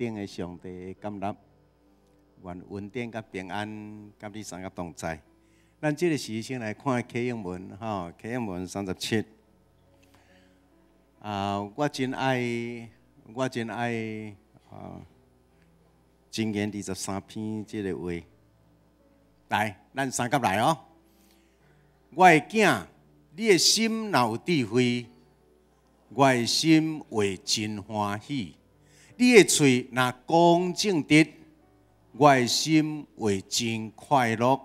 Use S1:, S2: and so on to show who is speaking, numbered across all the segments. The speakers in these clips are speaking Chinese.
S1: 定的上帝感纳，愿稳定甲平安，甲你三个同在。咱这个时先来看启应文，启应文37。我真爱箴言23篇这个话。来，咱三甲来哦。我的囝，你的心若有智慧，我的心会真欢喜；你的嘴若讲正直，我的心会真快乐。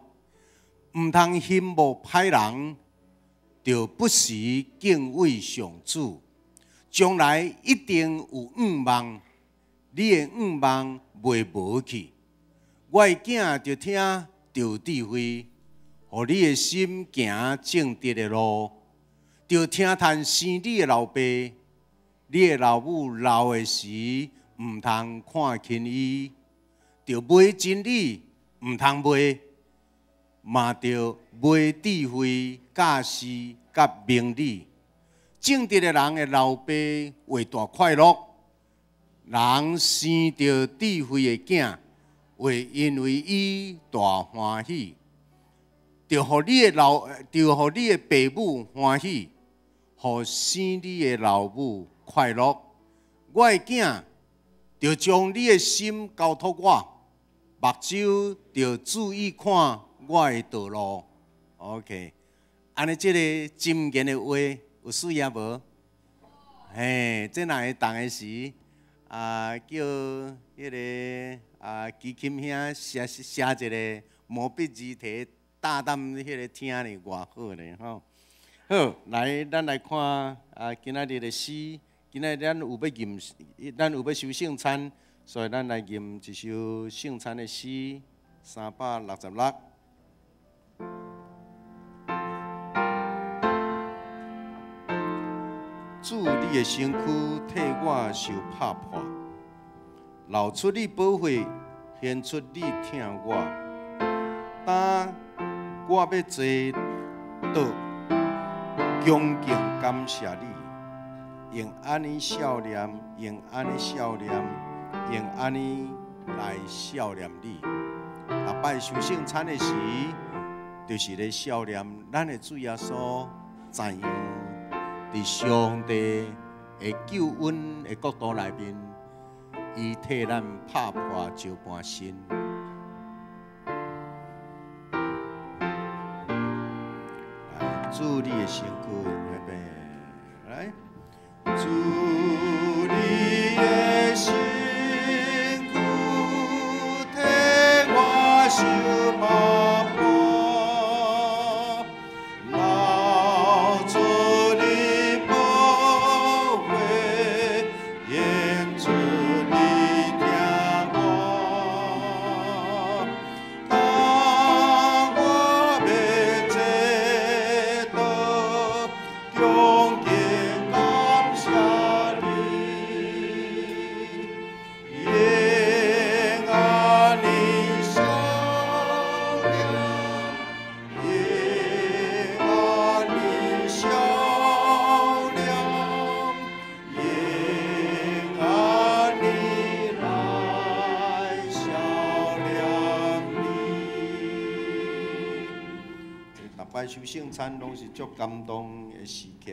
S1: 唔通羡慕歹人，就不时敬畏上主。将来一定有愿望，你的愿望袂无去。我的囝就听着智慧，互你的心行正直的路。就听叹生你的老爸，你的老母老的时，唔通看轻伊。就买真理，唔通买，嘛着买智慧、教识、甲明理。正直的人的老爸会大快乐，人生着智慧的囝，会因为伊大欢喜。就互你的爸母欢喜，互生你的老母快乐。我的囝，就将你的心交托我，目睭就注意看我的道路。OK， 安尼这个箴言的话。有需要无？这若会当的时，叫迄个基金兄写一个毛笔字体，大胆迄个听哩，偌好咧吼。好，来，咱来看今仔日的诗。今仔日咱有要修圣餐，所以咱来吟一首圣餐的诗，366。主，你的身躯替我受拍破，流出你宝血，显出你疼我。当我要坐倒，恭敬感谢你，用安尼笑脸，用安尼笑脸，用安尼来笑脸你。逐摆修圣餐的时，就是咧笑脸咱的主耶稣怎样。伫上帝的救恩的国度内面，伊替咱拍破石盘身。来，主你的身躯，预备，来，主你的身躯，替我受拍破。修圣餐拢是足感动的时刻，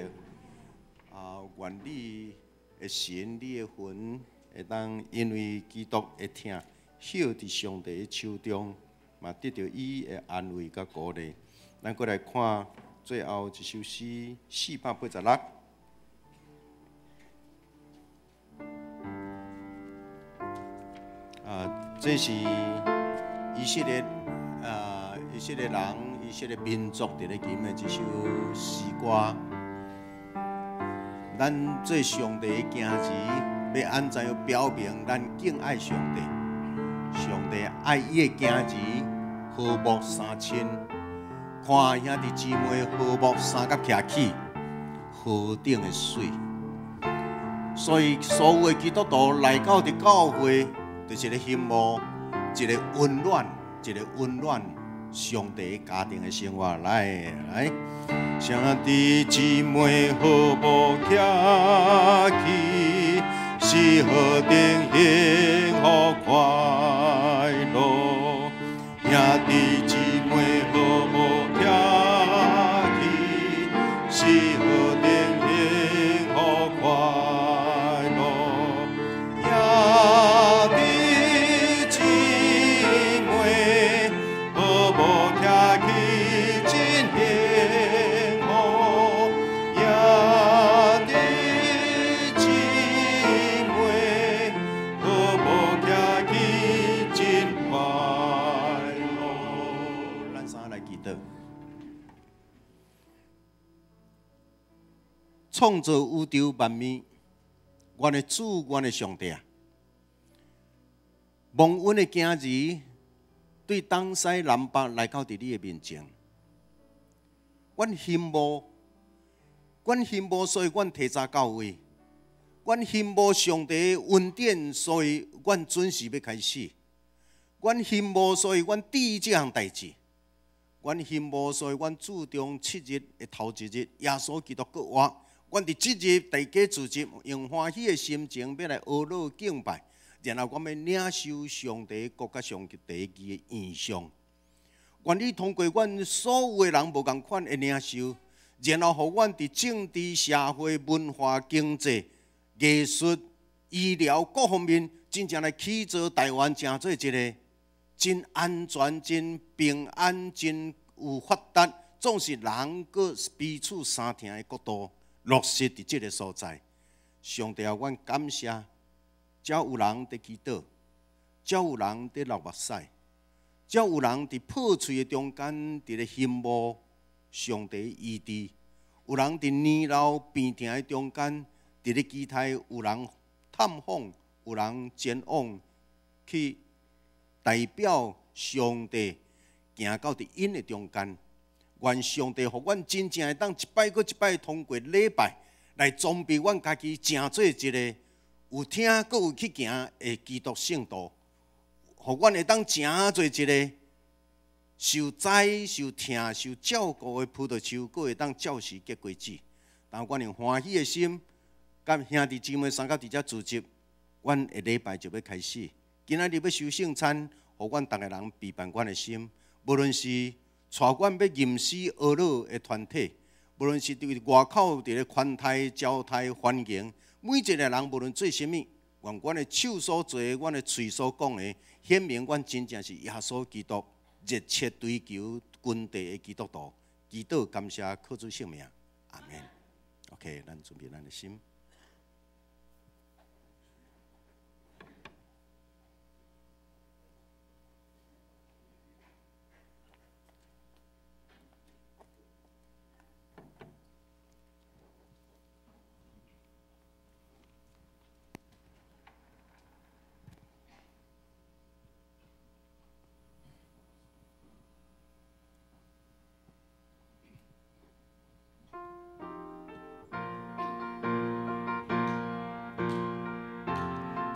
S1: 愿你的神、你的魂会当因为基督的疼，歇伫上帝的手中，嘛得到伊的安慰甲鼓励。咱过来看最后一首诗486。这是以色列人。以色列民族伫咧吟的一首诗歌，咱做上帝的镜子，要安怎样表明咱敬爱上帝？上帝爱伊的镜子，和睦三亲，看兄弟姊妹和睦三角徛起，河顶的水。所以所有的基督徒来到的教会，就是咧羡慕一个温暖。上帝家庭的生活，来，兄弟姊妹和睦徛起，是何等幸创造宇宙万物，阮的主，阮的上帝啊！蒙恩的今日，对东西南北来到伫你的面前，阮羡慕，所以阮提早到位；阮羡慕上帝的恩典，所以阮准时要开始；阮羡慕，所以阮第一这项代志；阮羡慕，所以阮注重7日的头一日，耶稣基督国活。阮伫即日大家聚集，用欢喜的心情要来阿乐敬拜，然后阮要领受上帝国家上帝第一义的意象。愿你通过阮所有的人无共款的领受，然后互阮伫政治、社会、文化、经济、艺术、医疗各方面，真正来起造台湾，成做一个真安全、真平安、真有发达，总是人个彼此相听的国度。落实伫即个所在，上帝啊，阮感谢，才有人伫祈祷，才有人伫流目屎，才有人伫破碎的中间，伫咧羡慕上帝医治；有人伫年老病痛的中间，伫咧期待有人探访，有人前往去代表上帝行到伫因的中间。愿上帝，互阮真正会当一摆搁一摆通过礼拜来装备阮家己，成做一个有听搁有去行的基督圣徒，互阮会当成做一个受栽、受疼、受照顾的葡萄树，搁会当照时结果子。但阮用欢喜的心，甲兄弟姊妹三甲伫遮聚集，阮的礼拜就要开始。今仔日要收圣餐，互阮逐个人备办阮的心，无论是带阮要吟诗学乐的团体，无论是伫外口伫咧款待、招待、欢迎，每一个人无论做啥物，愿阮的手所做、阮的嘴所讲的，显明阮真正是耶稣基督热切追求君地的基督徒。祈祷感谢，靠主圣名，阿门。OK， 咱准备咱的心。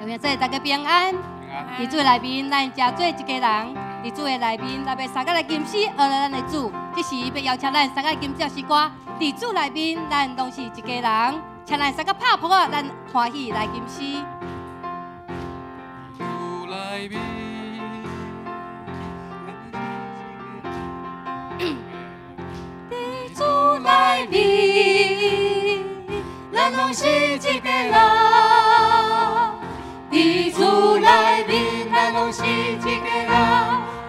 S2: 愿做大家平安。伫主内面，咱诚做一家人；伫主的内面，咱要三个来吟诗，学了咱的主。这时要邀请咱三个吟这首歌。伫主内面，咱拢是一家人，请咱三个拍谱啊，咱欢喜来吟诗。
S3: 主内面，
S2: 伫主内面，咱拢是一家人。伫主内面，咱拢是一家人，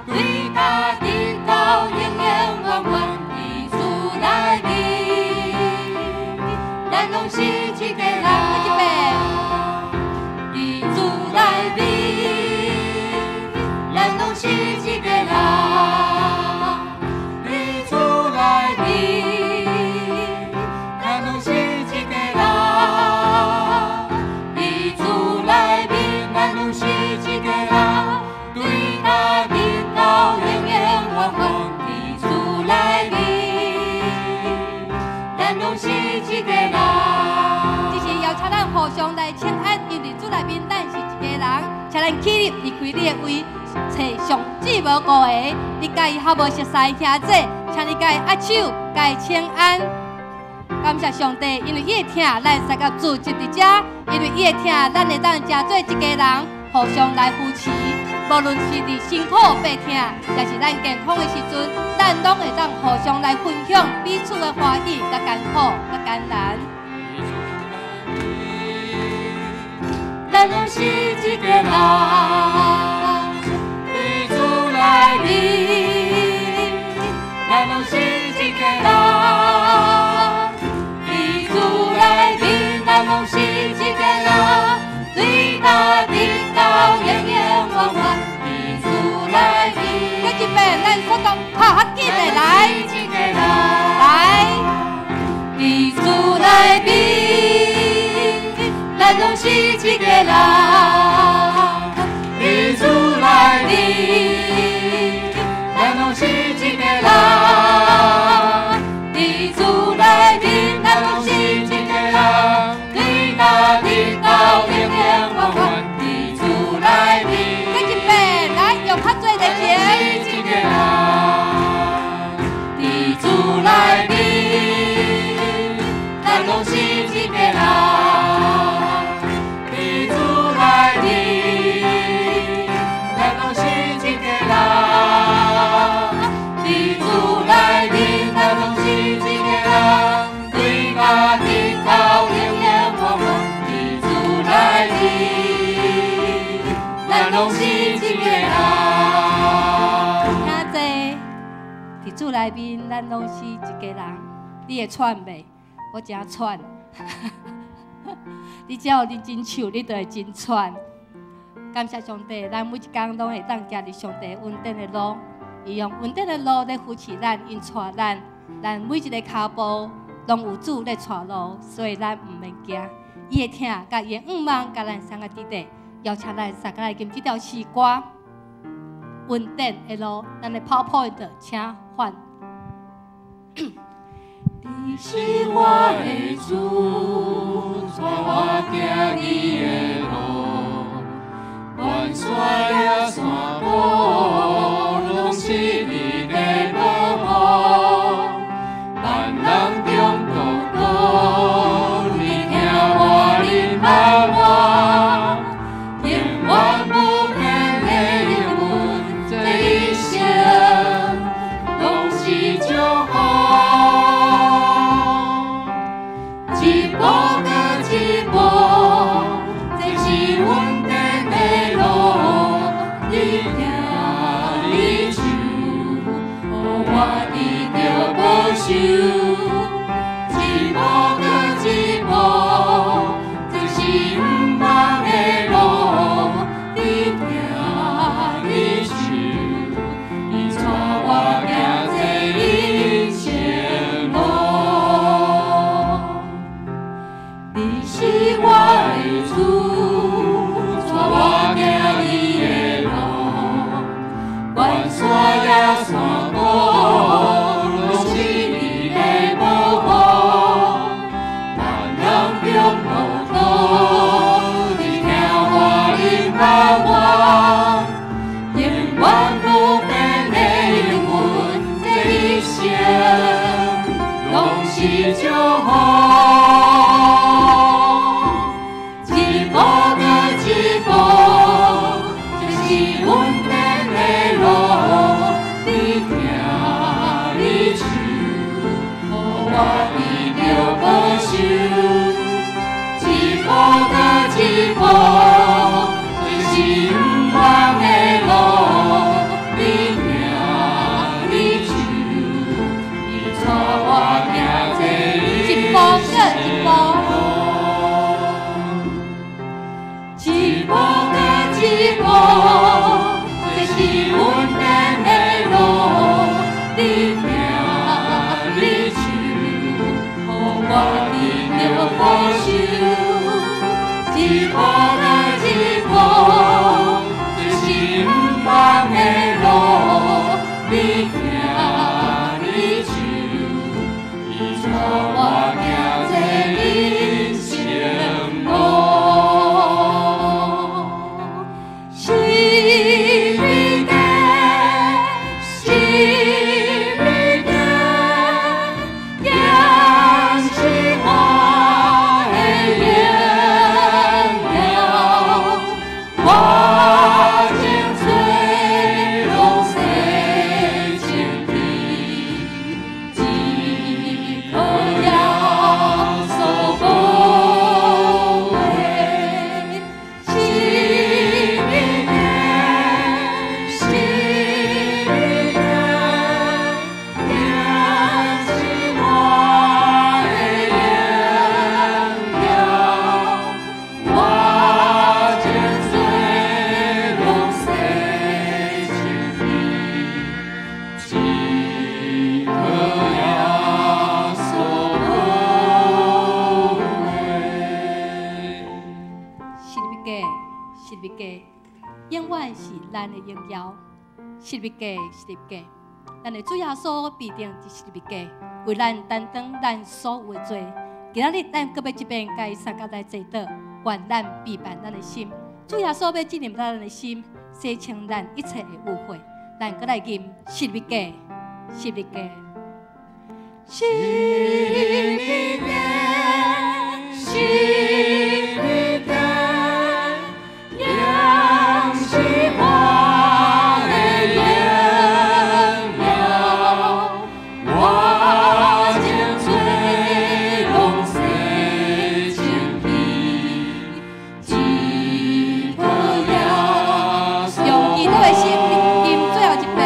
S2: 对他的道永永远远。伫主内面，咱拢是一家人。伫主内面，咱拢是一家人。伫主内面，咱拢是一家人。咱拢是一家人，对他的道永永远远。伫主内面，咱拢是一家人。这是邀请咱互相来请安，因为主内面咱是一家人。请咱起立，离开你的位，找上至无辜的，你甲伊较无熟悉兄弟，请你甲伊握手，甲伊请安。感谢上帝，因为伊会听咱三个聚集伫遮，因为伊会听咱会当诚做一家人，互相来扶持。无论是伫辛苦白痛，也是咱健康的时阵，咱拢会当互相来分享彼此的欢喜、甲艰苦、甲艰难。咱拢是一家人，伫主内面，咱拢是一家人。咱拢是一家人，对他的道永永远远。伫主内面，再一遍，咱所讲较紧的来，来，伫主内面。是一个人，你主来临，咱拢是一个人，你主来临，咱拢是一个人，对他的道永远永远，你主来临。跟一遍来，用较多的钱。一个人，你主来临，咱拢是一个人。主内面，咱拢是一家人。你会喘袂？我真喘。你只要认真唱，你就会真喘。感谢上帝，咱每一天拢会当行入上帝稳定的路，伊用稳定的路来扶持咱，因带咱每一个脚步拢有主在带路，所以咱唔免惊。伊会听，甲伊的望，甲咱三个弟弟，邀请咱三个来吟这条诗歌。稳定的路，咱的 PowerPoint 请换。你是我的主，带我行你的路，万山也山谷，拢是你的保护。万人中孤独，你听我的盼望，永远不变的永恒，这一生拢是祝福。一步跟一步，这是稳定的路，你行你走，我一定保守。一步跟一步，这是不茫的路，你行你走，你带我行这一生路。你是我的主，带我行你的路，万山也山谷，拢是你的保护。万人中孤独，你听我的盼望，永远不变的永恒，这一生拢是祝福。一步，这是不茫的路，你行你走，你带我行这一步跟一步，一步跟一步，这是稳定的路，你行你走，我一定保守。一步跟一步，这是不茫的路，你行你走，你带我行这一生路。是你的，是你的，也是我的眼。
S3: 永远是咱的荣耀。十字架，十字架，咱的主耶稣必定是十字架，为咱担当咱所有的罪。今仔日咱搁要一遍甲伊相共来祈祷，愿咱陪伴咱的心。主耶稣要纪念咱的心，洗清咱一切的误会。咱搁来念十字架，十字架，十字架，十字架，扬起我的荣耀，我将罪拢洗清去，只可耶稣用基督的心念最后一遍。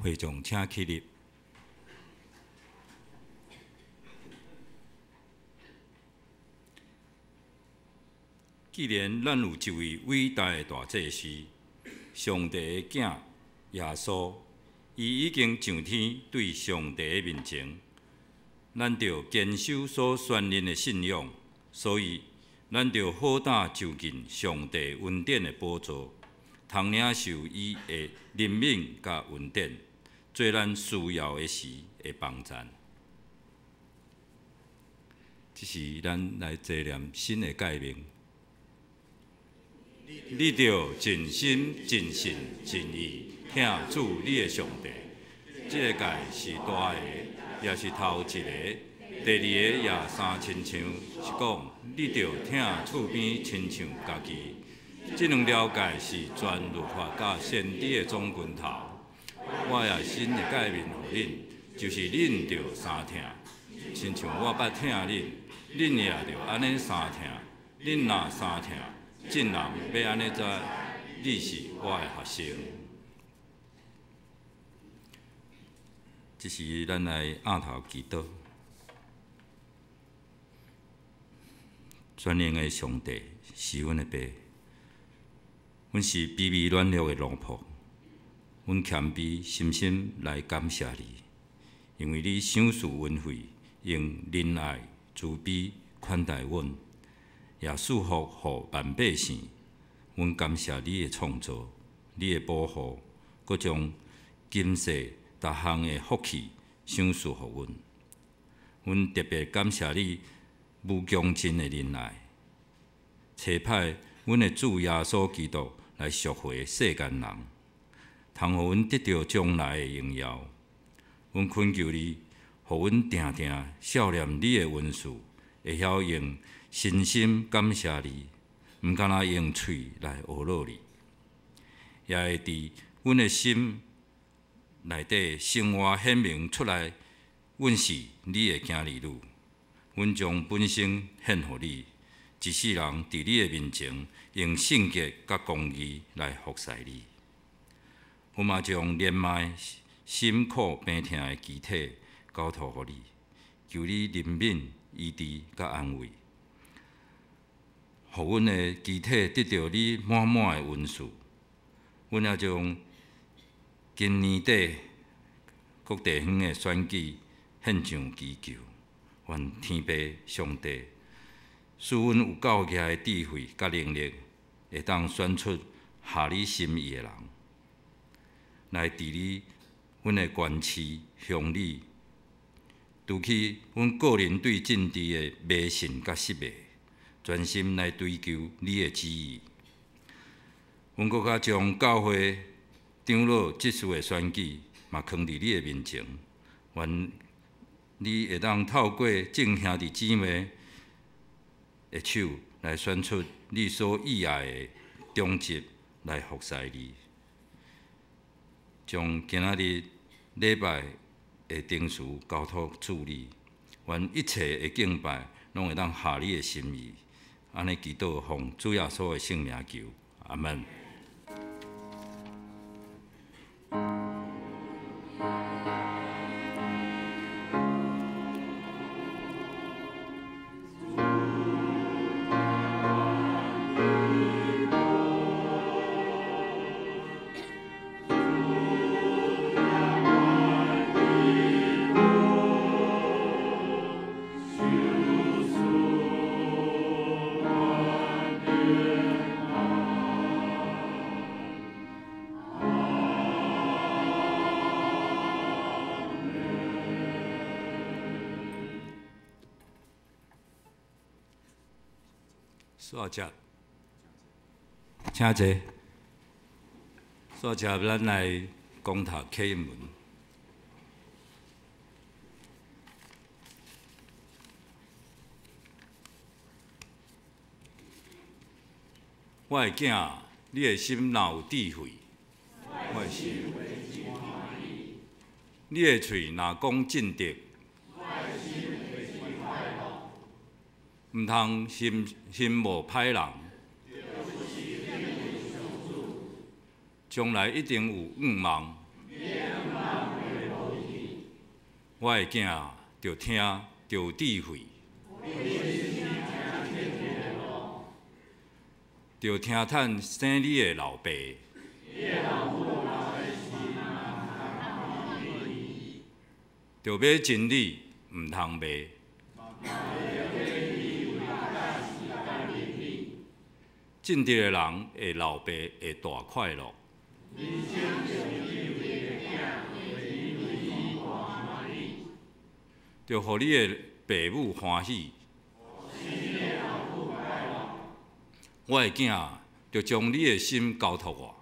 S4: 会众请起立。既然咱有一位伟大的大祭司，上帝的囝耶稣，伊已经上天对上帝的面前，咱着坚守所宣认的信仰，所以咱着好胆就近上帝恩典的宝座，通领受伊的怜悯甲恩典。做咱需要的时的帮助，这是咱来纪念新的诫命。你着尽心、尽性、尽意听主你的上帝。这个诫是大个，也是头一个。第二个也三亲像，是讲你着听厝边亲像家己。这两条诫是全律法甲先知的总拳头。我也新的诫命予恁，就是恁着三听，亲像我捌听恁，恁也着安尼三听。恁若三听，众人要安尼知，你是我的学生。这是咱来额头祈祷，全能的上帝是阮的爸，阮是卑微软弱的奴仆。阮谦卑深深来感谢你，因为你赏赐恩惠，用仁爱、慈悲款待阮，也祝福互万百姓。阮感谢你的创造，你的保护，佮将今世逐项的福气赏赐互阮。阮特别感谢你无穷尽的仁爱，差派阮的主耶稣基督来赎回世间人。通互阮得到将来的荣耀，阮恳求你，互阮定定孝念你的恩赐，会晓用身心感谢你，毋敢若用喙来学乐你，也会伫阮的心内底生活显明出来，阮是你的囝儿女，阮将本身献互你，一世人伫你的面前用圣洁甲公义来服侍你。我嘛将年迈、辛苦、病痛的肢体交托予你，求你怜悯、医治甲安慰，互阮的肢体得到你满满的恩赐。阮也将今年底各地方的选举献上祈求，愿天父上帝使阮有够额的智慧甲能力，会当选出合你心意的人。来治理阮的官市、乡里，除去阮个人对政治的迷信甲失迷，专心来追求你的旨意。阮搁较将教会长老执事的选举嘛放伫你的面前，愿你会当透过众兄弟姊妹的手来选出你所喜爱的忠职来服侍你，将今仔日礼拜的定事交托处理，愿一切的敬拜拢会当合你的心意。安尼祈祷，奉主耶稣的圣名求，阿门。煞接，请坐。煞接，咱来讲读启文。我的囝，你的心若有智慧，我的心你的喙若讲正直，毋通心无歹人，将来一定有愿望。我的囝，着听，着有智慧，着听趁生你的老爸。着买真理，毋通卖。正直的人会老爸会大快乐。着互你的父母欢喜。我的囝，着将你的心交托我。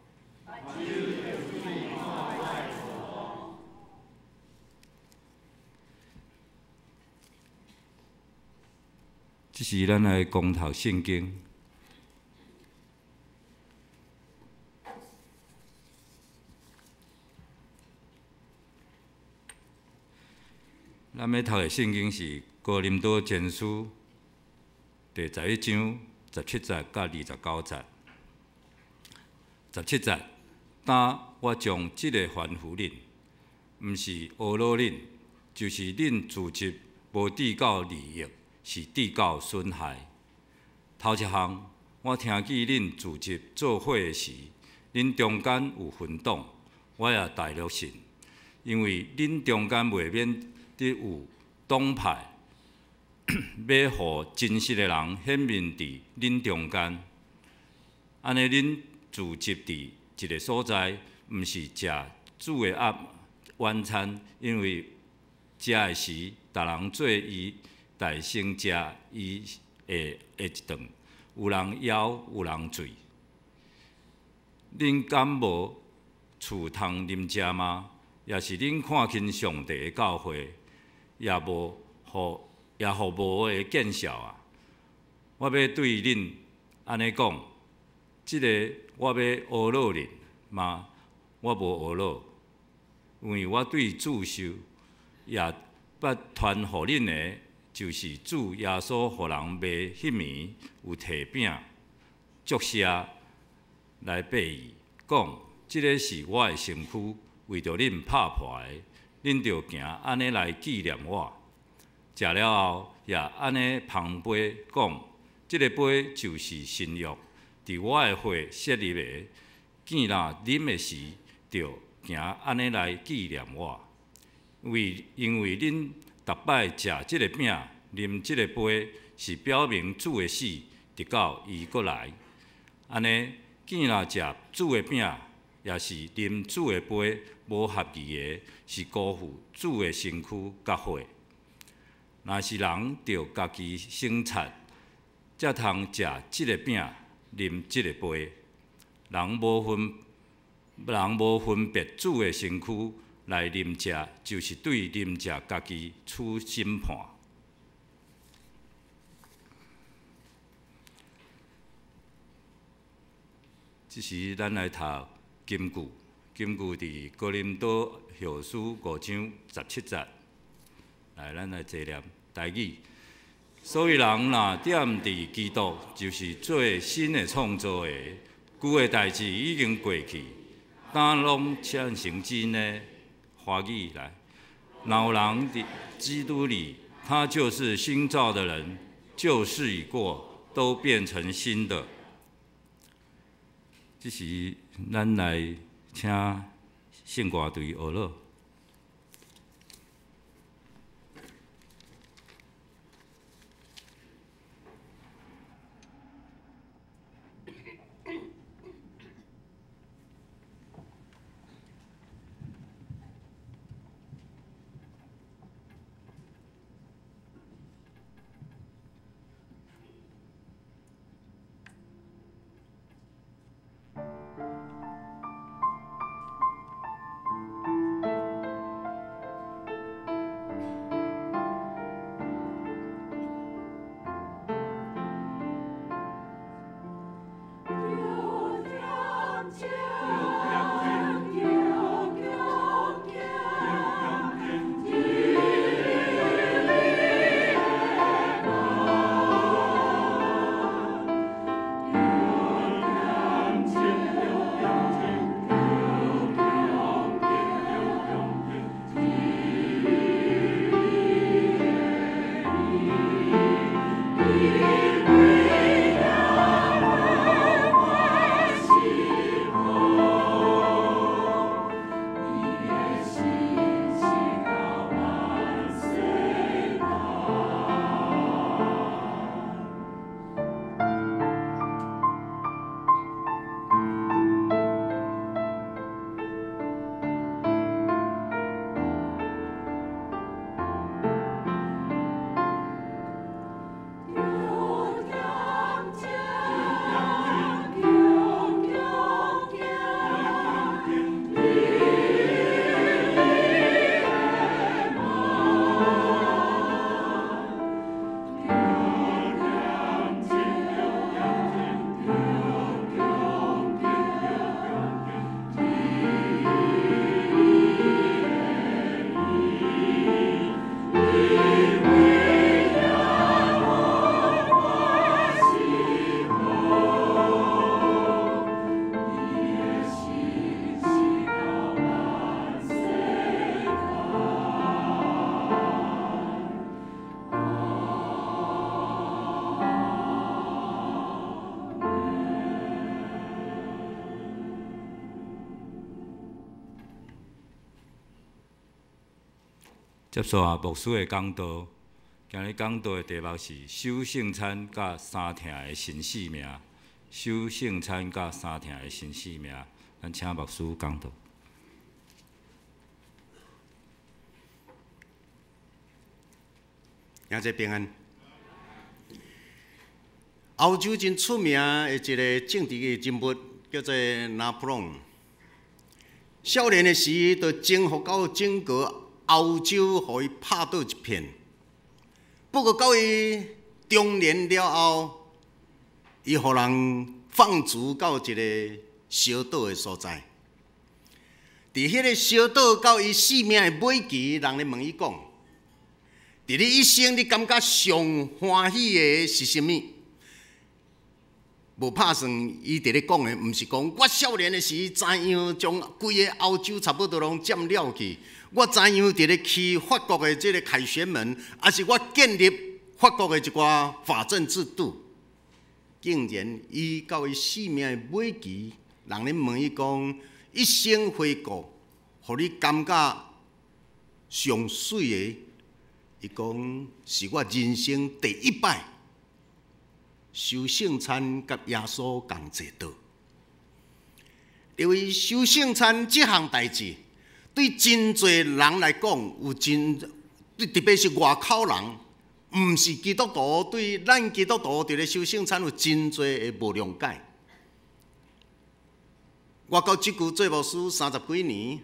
S4: 这是咱来讲读圣经。咱要读的圣经是《哥林多前书》第11章17节到29节。17节，但我将即个吩咐恁，毋是懊恼恁，就是恁自执无抵到利益，是抵到损害。头一项，我听见恁自执做伙的时，恁中间有分党，我也大乐信，因为恁中间袂免得有党派，要互真实的人显明伫恁中间。安尼恁自执伫一个所在，毋是食主的晚餐，因为食的时，逐人做伊大先食伊的一顿，有人枵，有人醉。恁敢无厝通啉食吗？也是恁看轻上帝的教会，也互无的见笑啊！我要对恁安尼讲，即个我要懊恼恁嘛，我无懊恼，因为我对主受，也捌传互恁的，就是主耶稣互人卖迄暝有摕饼，祝谢来拜伊，讲即个是我的身躯，为着恁拍破的，恁着行安尼来纪念我。食了后，也安尼捧杯，讲即个杯就是新约，伫我的血设立的。见若啉的时，着行安尼来纪念我。因为恁逐摆食即个饼，啉即个杯，是表明主的死，直到伊过来。安尼，见若食主的饼，也是啉主的杯，无合宜的，是辜负主的身躯甲血。若是人着家己生产，才通食即个饼，啉即个杯。人无分别主的身躯来啉食，就是对啉食家己处审判。这是咱来读金句，金句伫哥林多后书5章17节。来，咱来坐念台语。所以人若踮伫基督，就是做新的创造的，旧的代志已经过去，当拢变成新的。华语来，若有人伫基督里，他就是新造的人，旧事已过，都变成新的。这是咱来请圣歌队学乐。接续牧师的讲道，今日讲道的题目是守圣餐甲三听的新生命。守圣餐甲三听的新生命，咱请牧师讲道。
S1: 迎接平安。欧洲真出名的一个政治的人物叫做拿破仑。少年的时，就征服到整个欧洲，互伊拍倒一片。不过到伊中年了后，伊互人放逐到一个小岛的所在。伫迄个小岛到伊生命的尾期，人咧问伊讲：伫你一生，你感觉上欢喜的是甚物？无拍算，伊伫咧讲的，毋是讲我少年的时怎样将规个欧洲差不多拢占了去。我怎样伫咧去法国的这个凯旋门，还是我建立法国的一寡法政制度？竟然伊到伊生命的尾期，人咧问伊讲：一生回顾，互你感觉上水的？伊讲是我人生第一摆守圣餐，甲耶稣共坐倒。因为守圣餐这项代志，对真侪人来讲，有真，特别是外口人，毋是基督徒对咱基督徒伫咧守圣餐有真侪的无谅解。我到即句做牧师30几年，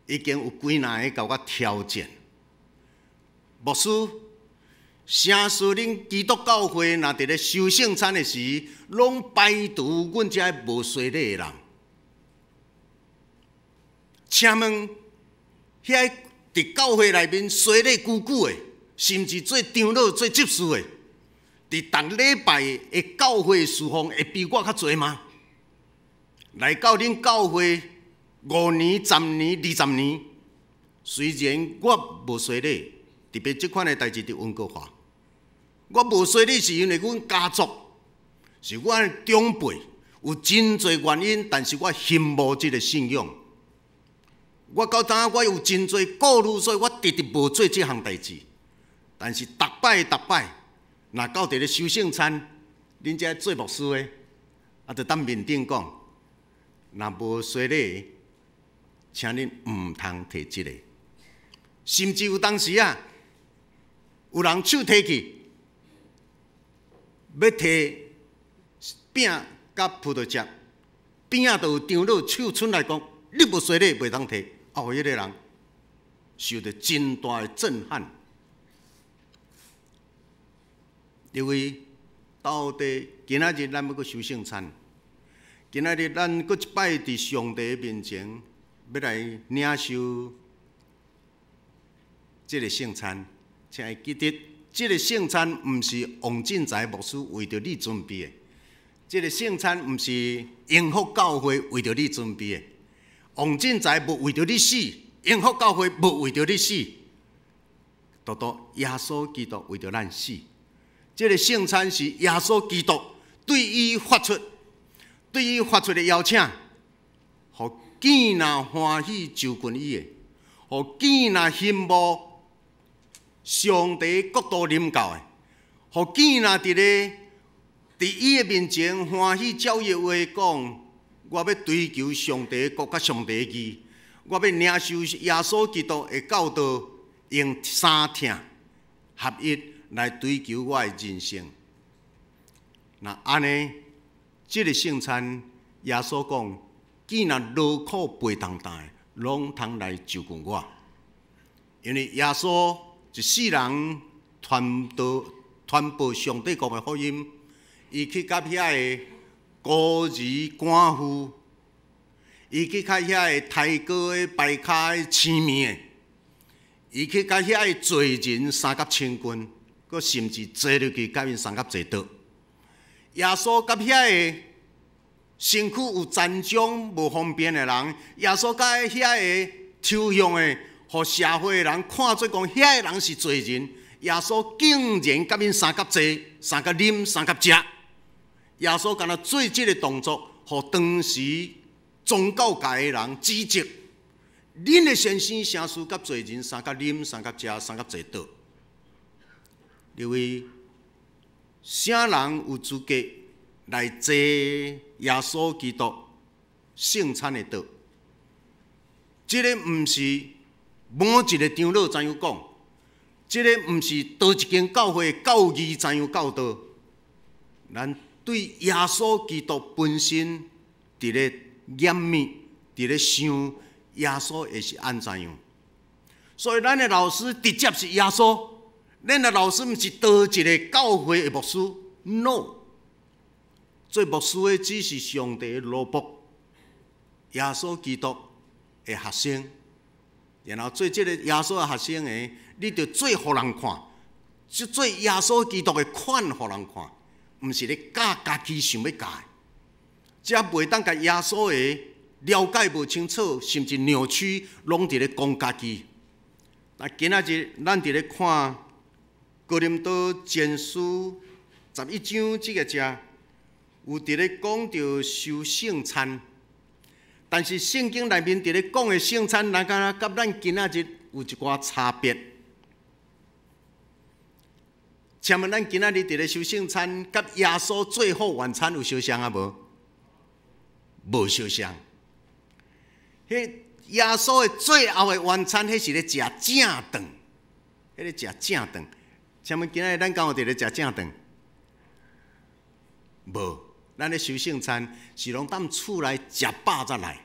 S1: 已经有几难个甲我挑战。牧师，啥事恁基督教会若伫咧守圣餐的时，拢排除阮遮无洗礼的人？请问，遐伫教会内面洗礼久久的，甚至做长老、做执事的，伫逐礼拜的教会侍奉会比我较侪吗？来到恁教会5年、10年、20年，虽然我无洗礼，特别即款的代志伫温哥华，我无洗礼是因为阮家族是阮的长辈，有真侪原因，但是我信无即个信仰。我到当我有真侪顾虑，所以我直直无做即项代志。但是逐摆，若到伫咧守圣餐，恁遮做牧师的，就当面顶讲。若无洗礼，请恁毋通摕即个。甚至有当时有人手摕去，要摕饼甲葡萄汁，边仔就有长老手出来讲：你无洗礼，袂当摕。互迄个人受到真大的震撼，因为到底今仔日咱要去守圣餐。今仔日咱搁一摆伫上帝面前，要来领受这个圣餐，请会记得，这个圣餐毋是王进财牧师为着你准备的，这个圣餐毋是永福教会为着你准备的。王进财无为着你死，永福教会无为着你死，独耶稣基督为着咱死。这个圣餐是耶稣基督对伊发出的邀请，互囝若欢喜就近伊的，互囝若羡慕上帝国度临到的，互囝若伫伊的面前欢喜照伊话讲，我要追求上帝的国甲上帝的义，我要领受耶稣基督的教导，用三听合一来追求我的人生。那安尼，这个圣餐，耶稣讲，既然劳苦背重担的，拢通来就近我。因为耶稣一世人传播上帝国的福音，伊去甲遐个孤儿寡妇，伊去甲遐个抬高的摆骹的青面的，伊去甲遐个罪人三甲千军，佮甚至坐入去甲因三甲坐倒。耶稣甲遐个身躯有残障无方便的人，耶稣甲遐个抽象的，互社会的人看做讲遐个人是罪人，耶稣竟然甲因三甲坐、三甲啉、三甲食。耶稣敢若做这个动作，互当时宗教界的人指责：恁的先生城市甲罪人三甲啉、三甲食、三甲坐倒。因为啥人有资格来坐耶稣基督圣餐的道？这个毋是某一个长老怎样讲，这个毋是倒一间教会的教义怎样教导，咱对耶稣基督本身伫咧严密，伫咧想耶稣会是安怎样。所以咱的老师直接是耶稣，咱的老师毋是倒一个教会的牧师 ，no。做牧师的只是上帝的奴仆，耶稣基督的学生，然后做这个耶稣的学生的，你着做互人看，做耶稣基督的款互人看。毋是咧教家己想要教的，这袂当甲耶稣的了解无清楚，甚至扭曲，拢伫咧讲家己。但今仔日咱伫咧看哥林多前书11章这个遮，有伫咧讲到守圣餐，但是圣经内面伫咧讲的圣餐，哪敢甲咱今仔日有一寡差别？请问咱今仔日伫咧守圣餐，甲耶稣最后晚餐有相像啊无？无相像。迄耶稣的最后的晚餐，迄是咧食正饭，迄咧食正饭。请问今仔日咱敢有伫咧食正顿？无，咱咧收圣餐是拢踮厝内食饱才来。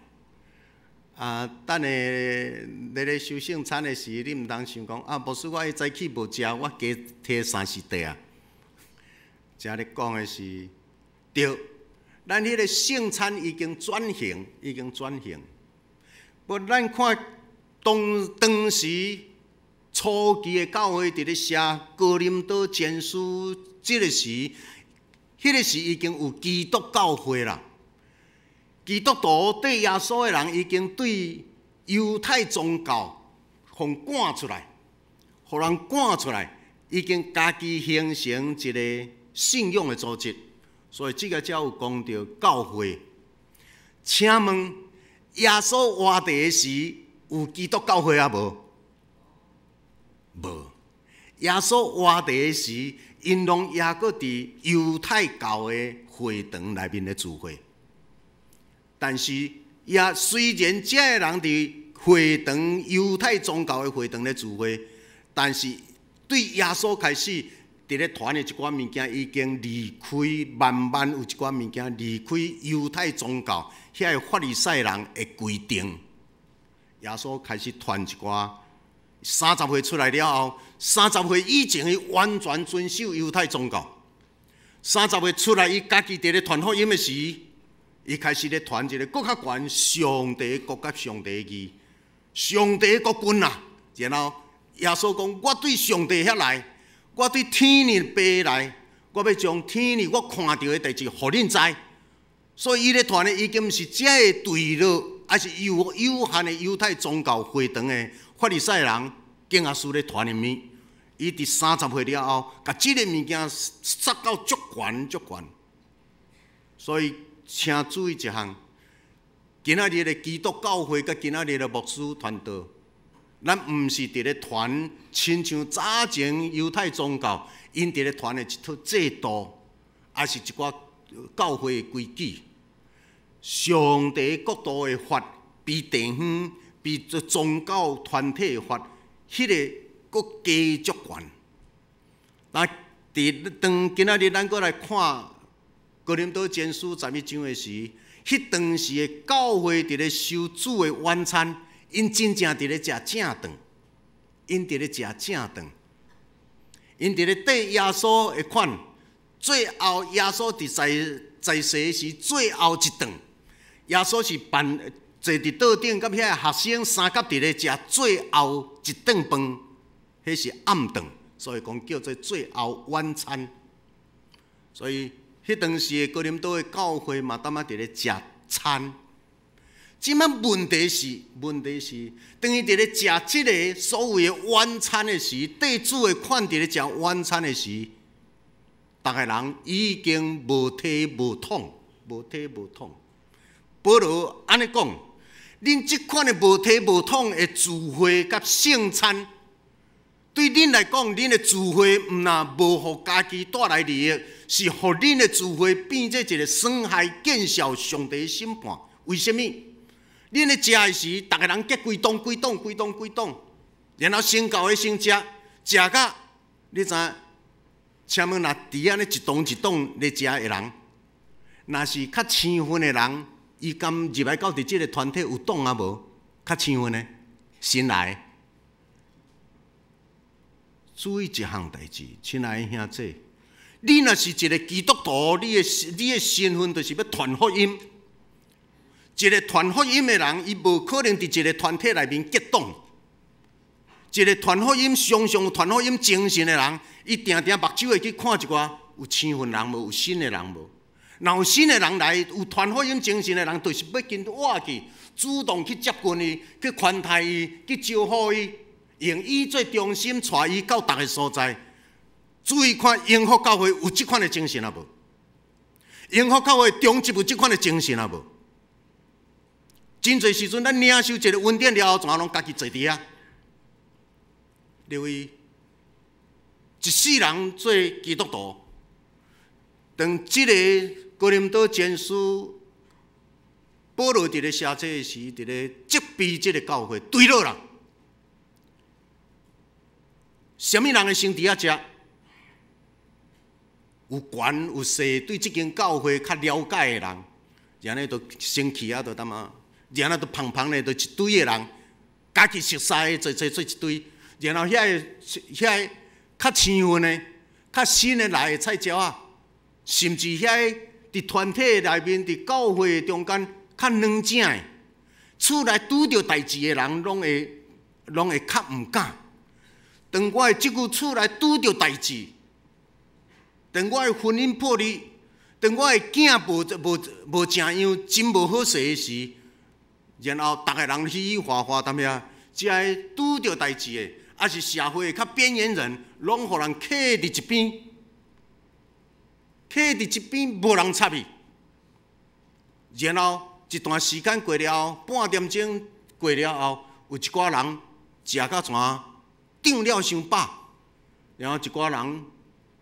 S1: 等下咧收圣餐的时，你毋通想讲牧师我早起无食，我加摕30块啊。正咧讲的是对，咱迄个圣餐已经转型，不，咱看当时初期的教会伫咧写哥林多前书，即个时，迄个时已经有基督教会啦。基督徒对耶稣的人已经对犹太宗教互赶出来，互人赶出来，已经家己形成一个信仰的组织，所以这个才有讲到教会。请问耶稣活地的时，有基督教会啊无？无。耶稣活地的时，因拢也搁伫犹太教的会堂内面咧聚会。但是，也虽然这个人伫会堂犹太宗教的会堂咧聚会，但是对耶稣开始伫咧传的一寡物件，已经离开，慢慢有一寡物件离开犹太宗教遐个法利赛人的规定。耶稣开始传一寡，30岁出来了后，30岁以前伊完全遵守犹太宗教。30岁出来，伊家己伫咧传福音的时，伊开始咧传一个更较悬上帝的国甲上帝的义，上帝的国君啊。然后耶稣讲：我对上帝遐来，我对天日爸来，我要将天日我看到的代志，互恁知。所以伊咧传的已经毋是这个对了，还是有限的犹太宗教会堂的法利赛人敬耶稣咧传的物。伊伫30岁了后，甲即个物件塞到足悬。所以请注意一项，今仔日的基督教会甲今仔日的牧师传道，咱毋是伫咧传亲像早前犹太宗教因伫咧传的一套制度，还是一寡教会的规矩。上帝国度的法比地方、比宗教团体的法，迄个佫加足悬。但今仔日咱佫来看哥林多前书11章的时，迄当时的教会伫咧收主的晚餐，因真正伫咧食正顿，因伫咧缀耶稣的款。最后耶稣伫在世时最后一顿，耶稣是坐伫桌顶，甲遐学生三甲伫咧食最后一顿饭，迄是暗顿，所以讲叫做最后晚餐。所以迄当时的哥林多的教会嘛，当啊伫咧食餐。即摆问题是，当伊伫咧食即个所谓的晚餐的时，地主的款伫咧食晚餐的时，逐个人已经无体无统。保罗安尼讲，恁即款的无体无统的聚会甲圣餐，对恁来讲，恁的聚会毋若无互家己带来利益，是互恁的聚会变做一个损害见效上帝的审判。为什么？恁咧食的时，逐个人结规档，然后先教的先食，食甲你知影？请问，若伫安尼一档咧食的人，若是较青分的人，伊敢入来到伫即个团体有档啊无？较青分的，新来的。注意一项代志，亲爱的兄弟，你若是一个基督徒，你的身份就是要传福音。一个传福音的人，伊无可能伫一个团体内面结党。一个传福音、常常有传福音精神的人，伊定定目睭会去看一寡有青分人无，有新的人无。若有新的人来，有传福音精神的人，就是要跟我去，主动去接近伊，去款待伊，去招呼伊，用伊做中心，带伊到逐个所在。注意看，永福教会有即款的精神啊无？永福教会中级有即款的精神啊无？真侪时阵，咱领受一个恩典了后，全拢家己坐伫遐。留意，一世人做基督徒，当即个哥林多前书，保罗伫咧写这时，伫咧责备即个教会，对了啦。什么人的先伫遐食？有权有势，对即间教会较了解的人，然后都生气啊，都淡啊，然后都胖胖的，都一堆的人，家己熟悉的做一堆，然后遐较青分的、较新的来的菜鸟啊，甚至遐伫团体内面、伫教会中间较软正的，厝内拄着代志的人，拢会较毋敢。当我的即句厝内拄着代志，当我的婚姻破裂，当我的囝无正样，真无好势的时，然后逐个人嘻嘻哈哈，踮遐，只个拄着代志的，还是社会较边缘人，拢互人客伫一边，客伫一边，无人插伊。然后一段时间过了后，半点钟过了后，有一寡人食到怎长了伤饱，然后一寡人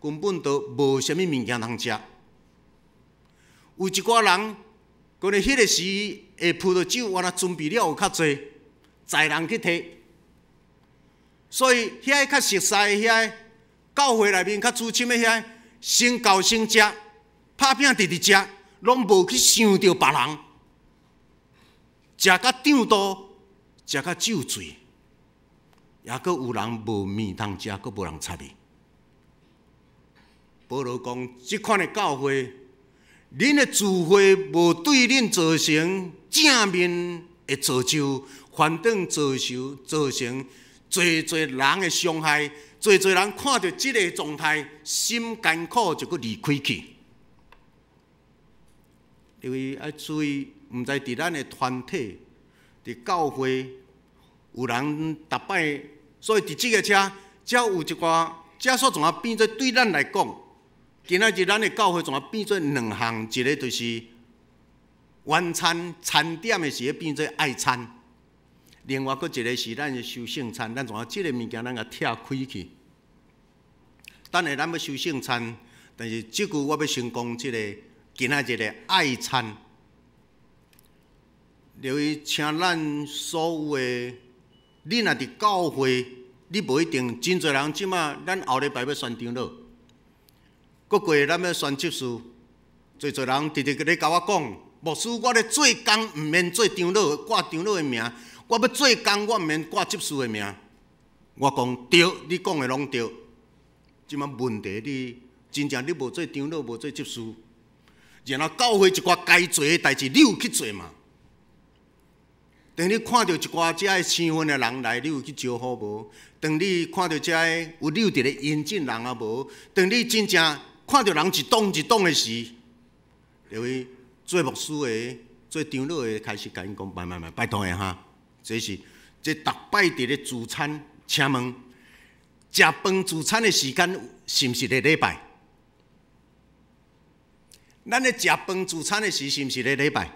S1: 根本都无啥物物件通食。有一寡人，可能迄个时下葡萄酒，原来准备了有较济，在人去摕。所以遐较熟悉的遐教会内面较资深的遐，先教先食，拍拼直食，拢无去想着别人，食甲胀肚，食甲酒醉。也阁有人无面通食，阁无人插伊。保罗讲，即款的教会，恁的聚会无对恁造成正面的造就，反倒造成侪人的伤害，侪人看到即个状态，心艰苦就阁离开去。因为要注意，毋知伫咱的团体、伫教会。有人逐摆，所以伫即个才有一寡，遮所怎变做对咱来讲，今仔日咱的教会怎变做两项，一个就是晚餐餐点的时变做爱餐，另外佫一个是咱的收圣餐，咱怎即个物件咱甲拆开去。等下咱要收圣餐，但是即句我要先讲即个今仔日的爱餐，由于请咱所有的。你若伫教会，你无一定真侪人即马，咱后礼拜要宣长老，过过咱要宣执事，侪人直直咧甲我讲，牧师，我咧做工毋免做长老，挂长老的名，我要做工，我毋免挂执事的名。我讲对，你讲的拢对。即马问题你真正你无做长老，无做执事，然后教会一寡该做的代志，你有去做嘛？当你看到一寡遮个生分的人来，你有去招呼无？当你看到遮个有溜伫咧引进人啊无？当你真正看到人一栋一栋的时，就会做牧师的、做长老的开始甲因讲，慢，拜托的哈，这逐摆伫咧自餐，请问食饭自餐的时间是毋是咧礼拜？咱咧食饭自餐的时是毋是咧礼拜？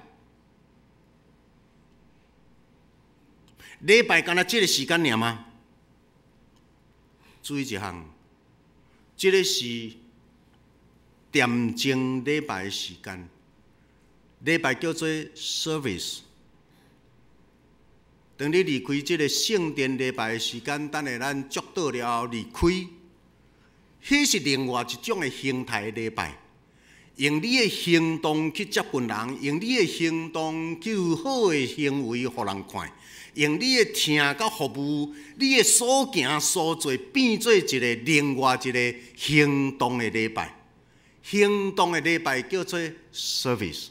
S1: 礼拜敢若即个时间尔吗？注意一项，即个是点睛礼拜的时间。礼拜叫做 service。当你离开即个圣殿礼拜的时间，等下咱祝祷了后离开，迄是另外一种的形态的礼拜。用你的行动去接近人，用你的行动去有好的行为，互人看。用你的听甲服务，你的所行所做变做一个另外一个行动的礼拜。行动的礼拜叫做 service。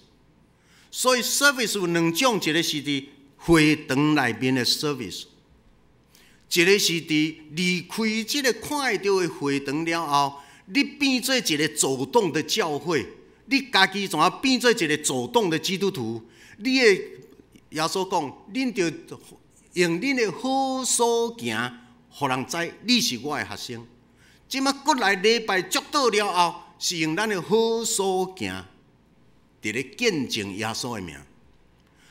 S1: 所以 service 有两种，一个是伫会堂内面的 service， 一个是伫离开即个看会到的会堂了后，你变做一个走动的教会，你家己怎变做一个走动的基督徒？你的耶稣讲，恁着用恁的好所行，互人知你是我的学生。即马过来礼拜祝祷了后，是用咱的好所行，伫咧见证耶稣的名。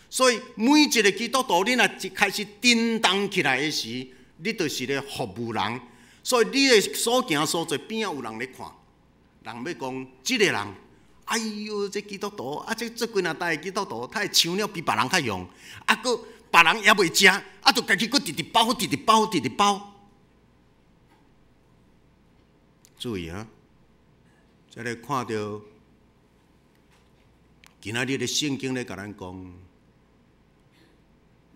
S1: 所以每一个基督徒，你若一开始振动起来的时，你就是咧服务人。所以你的所行所做边仔有人咧看，人要讲即个人。哎哟，这基督徒啊，这几若代基督徒，他的抢了比别人较用，啊，佫别人也袂食，啊，就家己佫直直包。注意啊，才来看到今仔日的圣经咧，甲咱讲，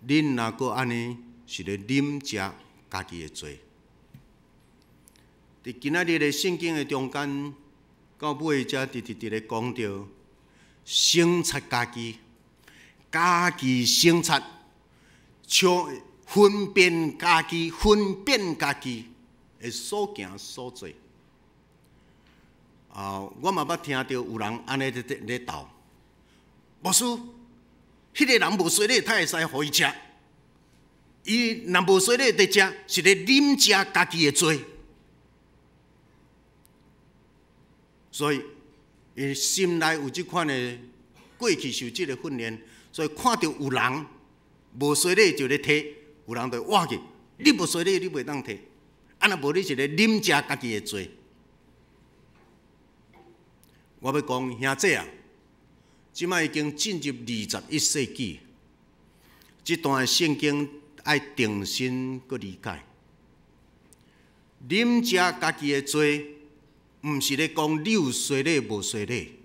S1: 恁若阁安尼是咧啉食家己的罪。伫今仔日的圣经的中间，到尾才直咧讲到，省察家己，家己省察，像分辨家己的所行所做。我嘛捌听到有人安尼咧斗，牧师，迄个人无洗礼，他会使互伊食。伊若无洗礼伫食，是咧啉食家己的罪。所以，伊心内有即款的过去受即个训练，所以看到有人无洗礼就咧摕，有人就挖去。你无洗礼，你袂当摕。若无你是咧啉食家己的罪。我要讲兄弟啊，即摆已经进入21世纪，即段圣经爱重新搁理解。啉食家己的罪，毋是咧讲你有洗礼无洗礼。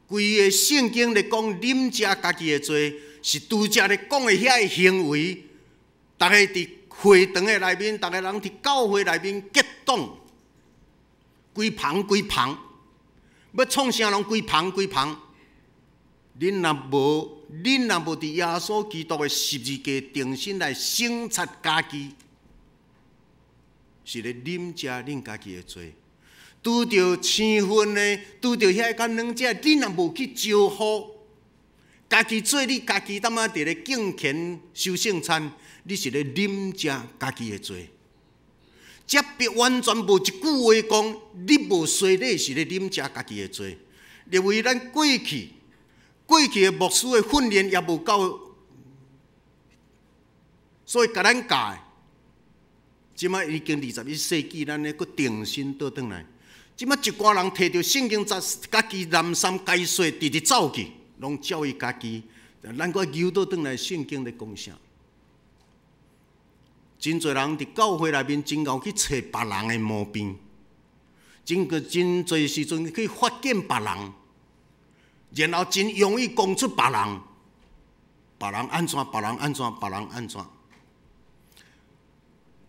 S1: 规个圣经咧讲啉食家己的罪，是拄则咧讲的遐个行为，逐个伫会堂的内面，逐个人伫教会内面结党，规旁。要创啥拢规旁。恁若无伫耶稣基督的十字架定心来省察家己，是咧啉食恁家己的罪。拄着生分的，拄着遐个软者，恁若无去招呼，家己做你家己当啊伫咧敬虔修圣餐，你是咧啉食家己的罪。这别完全无一句话讲，你无洗礼是咧啉食家己的罪，因为咱过去的牧师的训练也无够，所以甲咱教的，即摆已经21世纪，咱咧佫重新倒转来。即摆一寡人摕着圣经，家己南山解说，直直走去，拢教伊家己。咱佫扭倒转来，圣经咧讲啥？真侪人伫教会内面真够去找别人的毛病，真侪时阵去发现别人，然后真容易讲出别人安怎。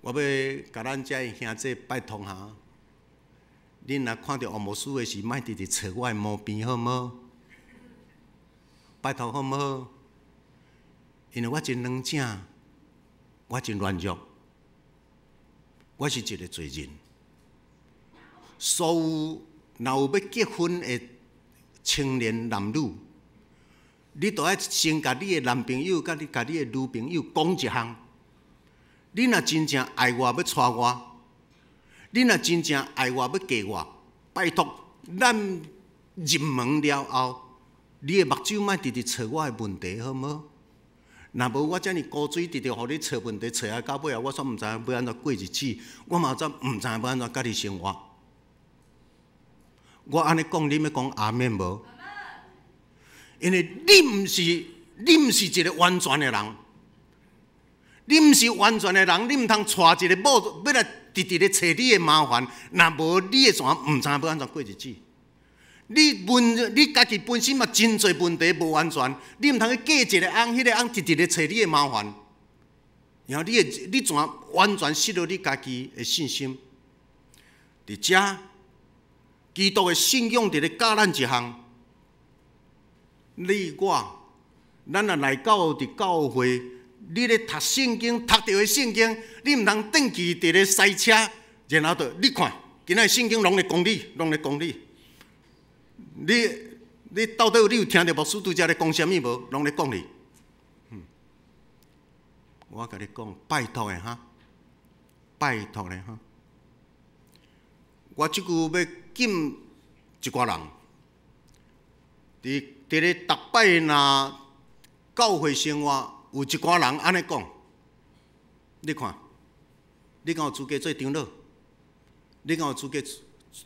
S1: 我要甲咱遮的兄弟拜托下，恁若看到王牧师的时，莫直直找我的毛病，好唔好？拜托好唔好？因为我真软正。我真软弱，我是一个罪人。所有若有要结婚的青年男女，你都要先甲你的男朋友、甲你的女朋友讲一项：你若真正爱我，要娶我；你若真正爱我，要嫁我，拜托，咱入门了后，你的目睭莫直直找我的问题，好唔好？若无我遮尔古水直直互你找问题，找啊到尾啊，我煞毋知影要安怎过日子，我嘛则毋知影要安怎家己生活。我安尼讲，你要讲阿免无？因为你毋是一个完全的人，你毋是完全的人，你毋通娶一个某要来直直咧找你的麻烦，若无你的全毋知影要安怎过日子。你家己本身嘛真侪问题无完全，你毋通去嫁一个翁，迄个翁直直咧找你的麻烦，然后你全完全失了你家己的信心。伫遮，基督的信仰伫咧教咱一项，你我，咱若来到伫教会，你咧读圣经，读到的圣经，你毋通登记伫咧塞车，然后就你看，今仔圣经拢咧讲你。你到底你有听到牧师拄则咧讲啥物无？拢咧讲你。我甲你讲，拜托的哈，拜托的哈。我即句要敬一寡人，伫咧逐摆若教会生活，有一寡人安尼讲，你看，你敢有资格做长老？你敢有资格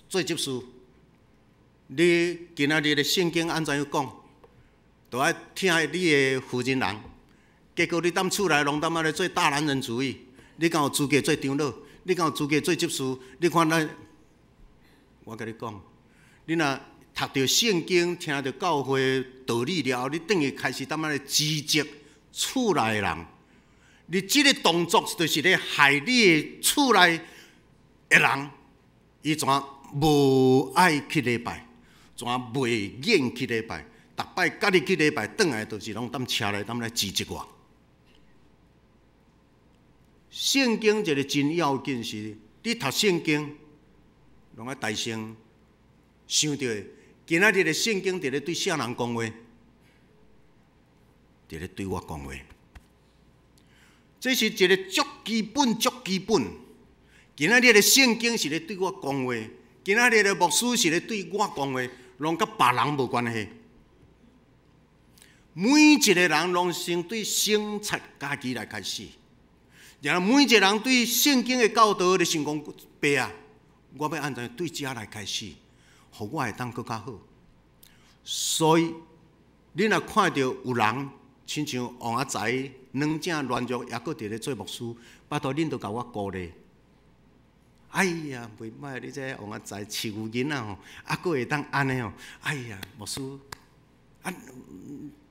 S1: 做执事？你今仔日的圣经安怎样讲？都爱听你的负责人。结果你踮厝内拢踮咧做大男人主义。你敢有资格做长老？你敢有资格做执事？你看咱，我甲你讲，你若读着圣经，听着教会道理了后，你等于开始慢慢指责厝内的人。你即个动作就是咧害你的厝内的人，伊怎无爱去礼拜，怎袂愿去礼拜，逐摆家己去礼拜，转来就是拢踮车内来指责我。圣经一个真要紧是，你读圣经，拢爱大声想着，今仔日的圣经伫咧对啥人讲话？伫咧对我讲话。这是一个足基本、足基本。今仔日的圣经是咧对我讲话，今仔日的牧师是咧对我讲话，拢甲别人无关系。每一个人拢先对省察家己来开始。然后每一个人对圣经的教导，就想讲爸啊，我要按照对遮来开始，互我会当更较好。所以，你若看到有人，亲像王阿财、软正乱弱，也搁伫咧做牧师，拜托恁都甲我鼓励。哎呀，袂歹，你这王阿财饲有囡仔吼，还搁会当安尼哦。哎呀，牧师，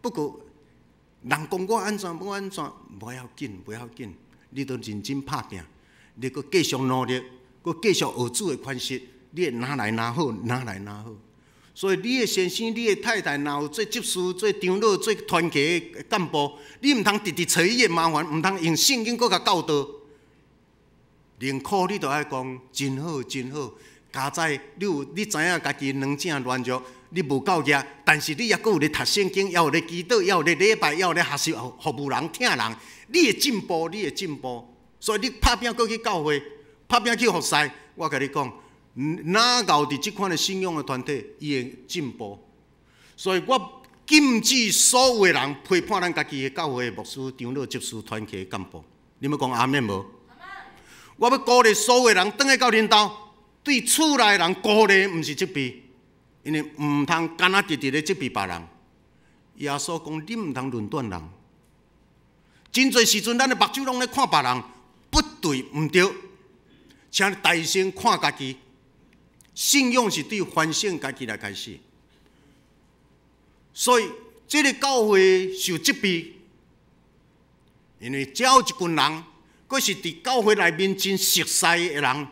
S1: 不过人讲我安怎，我安怎，不要紧，不要紧。你都认真拍拼，你搁继续努力，搁继续学主的款式，你会拿来拿好，拿来拿好。所以你的先生、你的太太，若有做执事、做长老、做团契的干部，你毋通直直找伊的麻烦，毋通用圣经搁甲教导。宁可你都爱讲真好真好。加在你知影家己软正软弱，你无够热，但是你也搁有咧读圣经，也有咧祈祷，也有咧礼拜，也有咧学习服务人、听人。你会进步，你会进步。所以你拍拼过去教会，拍拼去服侍，我甲你讲，哪熬伫即款的信仰的团体，伊会进步。所以我禁止所有的人批判咱家己的教会的牧师、长老、执事、团契的干部。你们讲阿免无？我要鼓励所有的人，转来到恁兜，对厝内的人鼓励，毋是责备，因为毋通干直直咧责备别人。耶稣讲，你毋通论断人。真侪时阵，咱的目睭拢咧看别人，不对，毋对，请大声看家己。信仰是对反省家己来开始，所以这个教会受责备，因为只有一群人，佫是伫教会内面真熟悉的人，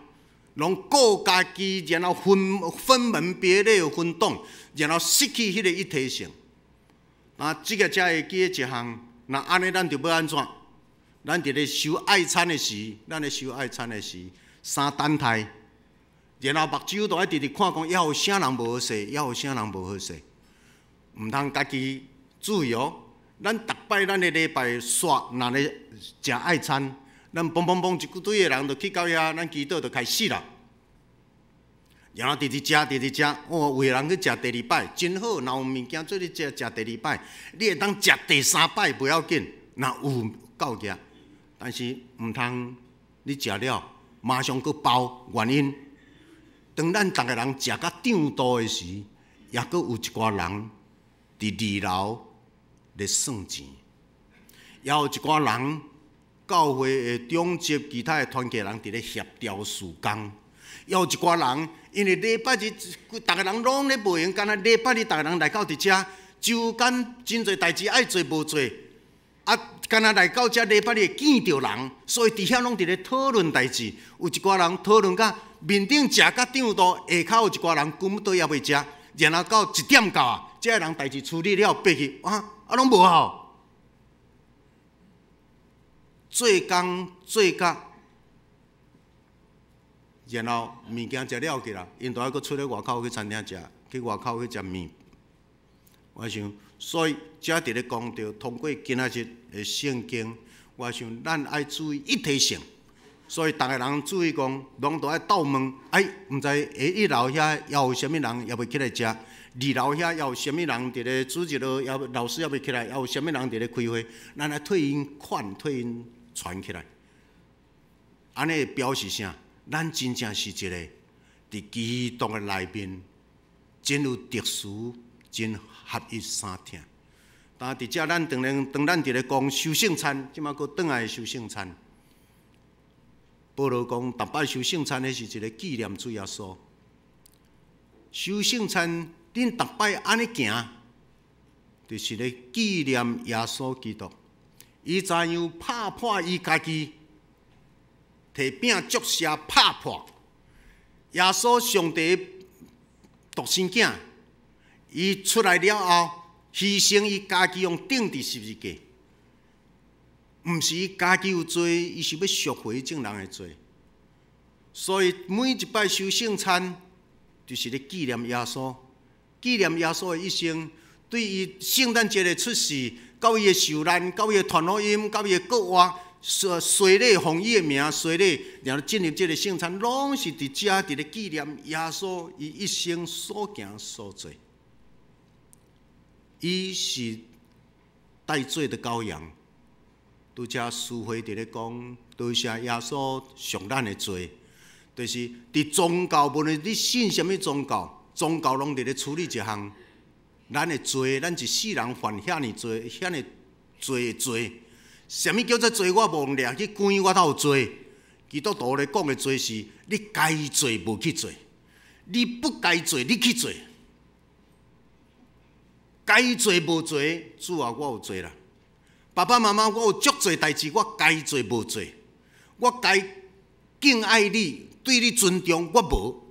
S1: 拢顾家己，然后分门别类分党，然后失去迄个一体性。那这个才会记一项。那安尼，咱就要安怎？咱伫咧收爱餐的时，咱咧收爱餐的时，三等待，然后目睭都爱直直看，讲要有啥人无好势，要有啥人无好势，毋通家己注意哦。咱逐摆咱的礼拜刷，若咧食爱餐，咱嘣嘣嘣一堆的人就去到遐，咱祈祷就开始啦。然后直直食，直直食，哦，有人去食第二摆，真好。若有物件做你食第二摆，你会当食第三摆不要紧。若有够热，但是毋通你食了马上去包原因。当咱逐个人食到胀肚的时，也阁有一寡人伫二楼咧算钱，也有一寡人教会的长级其他的团契人伫咧协调事工。也有一寡人，因为礼拜日，逐个人拢咧无闲，干那礼拜日逐个人来到伫遮，周间真侪代志爱做无做，啊，干那来到遮礼拜日见着人，所以伫遐拢伫咧讨论代志。有一寡人讨论到面顶食甲胀肚，下口有一寡人根本都也未食，然后到1点到啊，遮个人代志处理了爬去，拢无效。做工做甲。然后物件食了去啦，因都还阁出咧外口去餐厅食，去外口去食面。我想，所以遮伫咧讲到，通过今仔日的圣经，我想咱爱注意一体性。所以逐个人注意讲，拢都爱斗问，毋知1楼遐也有啥物人也未起来食，2楼遐也有啥物人伫咧主日咯，也老师也未起来，也有啥物人伫咧开会，咱来替因款，替因传起来。安尼表示啥？咱真正是一个伫基督的内面，真有特殊、真合一三体。但伫遮咱当咱伫咧讲收圣餐，即马佫转来收圣餐。保罗讲，逐摆收圣餐，迄是一个纪念主耶稣。守圣餐，恁逐摆安尼行，就是咧纪念耶稣基督。伊怎样拍破伊家己，摕饼祝谢拍破。耶稣上帝独生囝，伊出来了后，牺牲伊家己用钉伫十字架，毋是伊家己有罪，伊是要赎回众人的罪。所以每一摆守圣餐，就是咧纪念耶稣，纪念耶稣的一生，对伊圣诞节的出世，到伊的受难，到伊的传福音，到伊的国外。随礼奉伊的名，随礼然后进入这个圣餐，拢是伫遮伫咧纪念耶稣伊一生所行所做。伊是带罪的羔羊，拄则师会伫咧讲，多谢耶稣赎咱的罪，就是伫宗教，无论你信什么宗教，宗教拢伫咧处理一项咱的罪，咱一世人犯遐尼罪，遐尼罪的罪。什么叫做罪？我无掠去关我头罪。基督徒咧讲的罪是，你该罪无去做，你不该做你去做，该做无做，主啊，我有做啦。爸爸妈妈，我有足多代志，我该做无做，我该敬爱你，对你尊重，我无。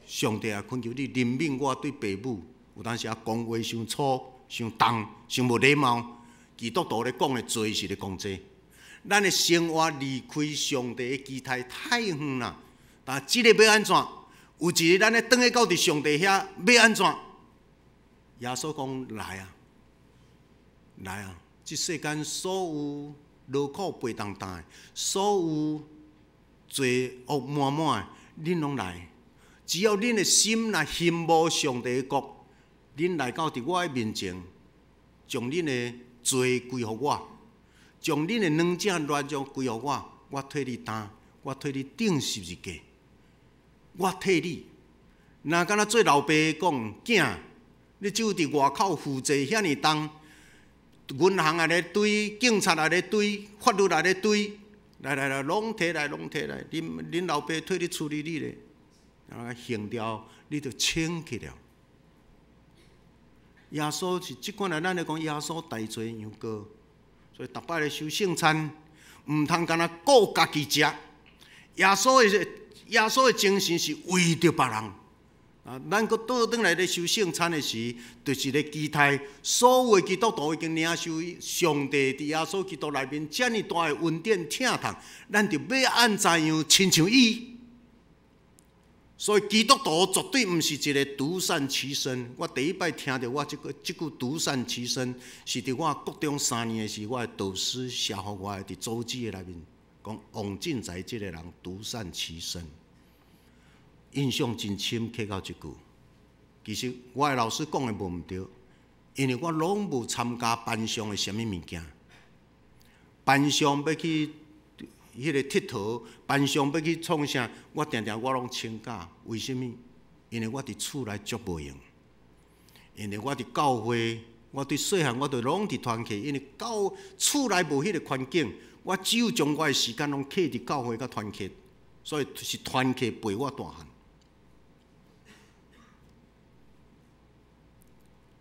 S1: 上帝啊，恳求你怜悯我对父母有当时啊讲话伤粗、伤重、伤无礼貌。基督徒咧讲的罪是咧讲这，咱的生活离开上帝的基态太远啦。但即个要安怎？有一日咱咧转去到伫上帝遐，要安怎？耶稣讲来啊，来啊！即世间所有劳苦背重担的，所有罪恶满满的，恁拢来。只要恁的心若羡慕上帝的国，恁来到伫我的面前，将恁的罪归互我，将恁的软正软弱归互我，我替你担，我替你顶十字架，我替你。若敢若做老爸讲，囝，你只有伫外口负债遐尼重，银行也咧堆，警察也咧堆，法律也咧堆，来，拢摕来，恁老爸替你处理你咧，啊，刑条你就清去了。耶稣是即款来，咱来讲耶稣代罪羊羔，所以逐摆咧守圣餐，毋通干那顾家己食。耶稣的精神是为着别人。啊，咱搁倒转来咧守圣餐的时，就是咧期待所有的基督徒已经领受上帝伫耶稣基督内面遮尔大的恩典疼痛，咱就要按怎样亲像伊。所以基督徒绝对毋是一个独善其身。我第一摆听到我即句独善其身，是伫我国中3年的时，我的导师写互我伫组织的内面讲，王进财即个人独善其身，印象真深，刻到一句。其实我的老师讲的无毋对，因为我拢无参加班上的什么物件，班上要去。迄个佚佗，班上要去创啥，我定我拢请假。为什么？因为我伫厝内足无用。因为我伫教会，我对细汉我就拢伫团契，因为厝内无迄个环境，我只有将我的时间拢刻伫教会甲团契，所以是团契陪我大汉。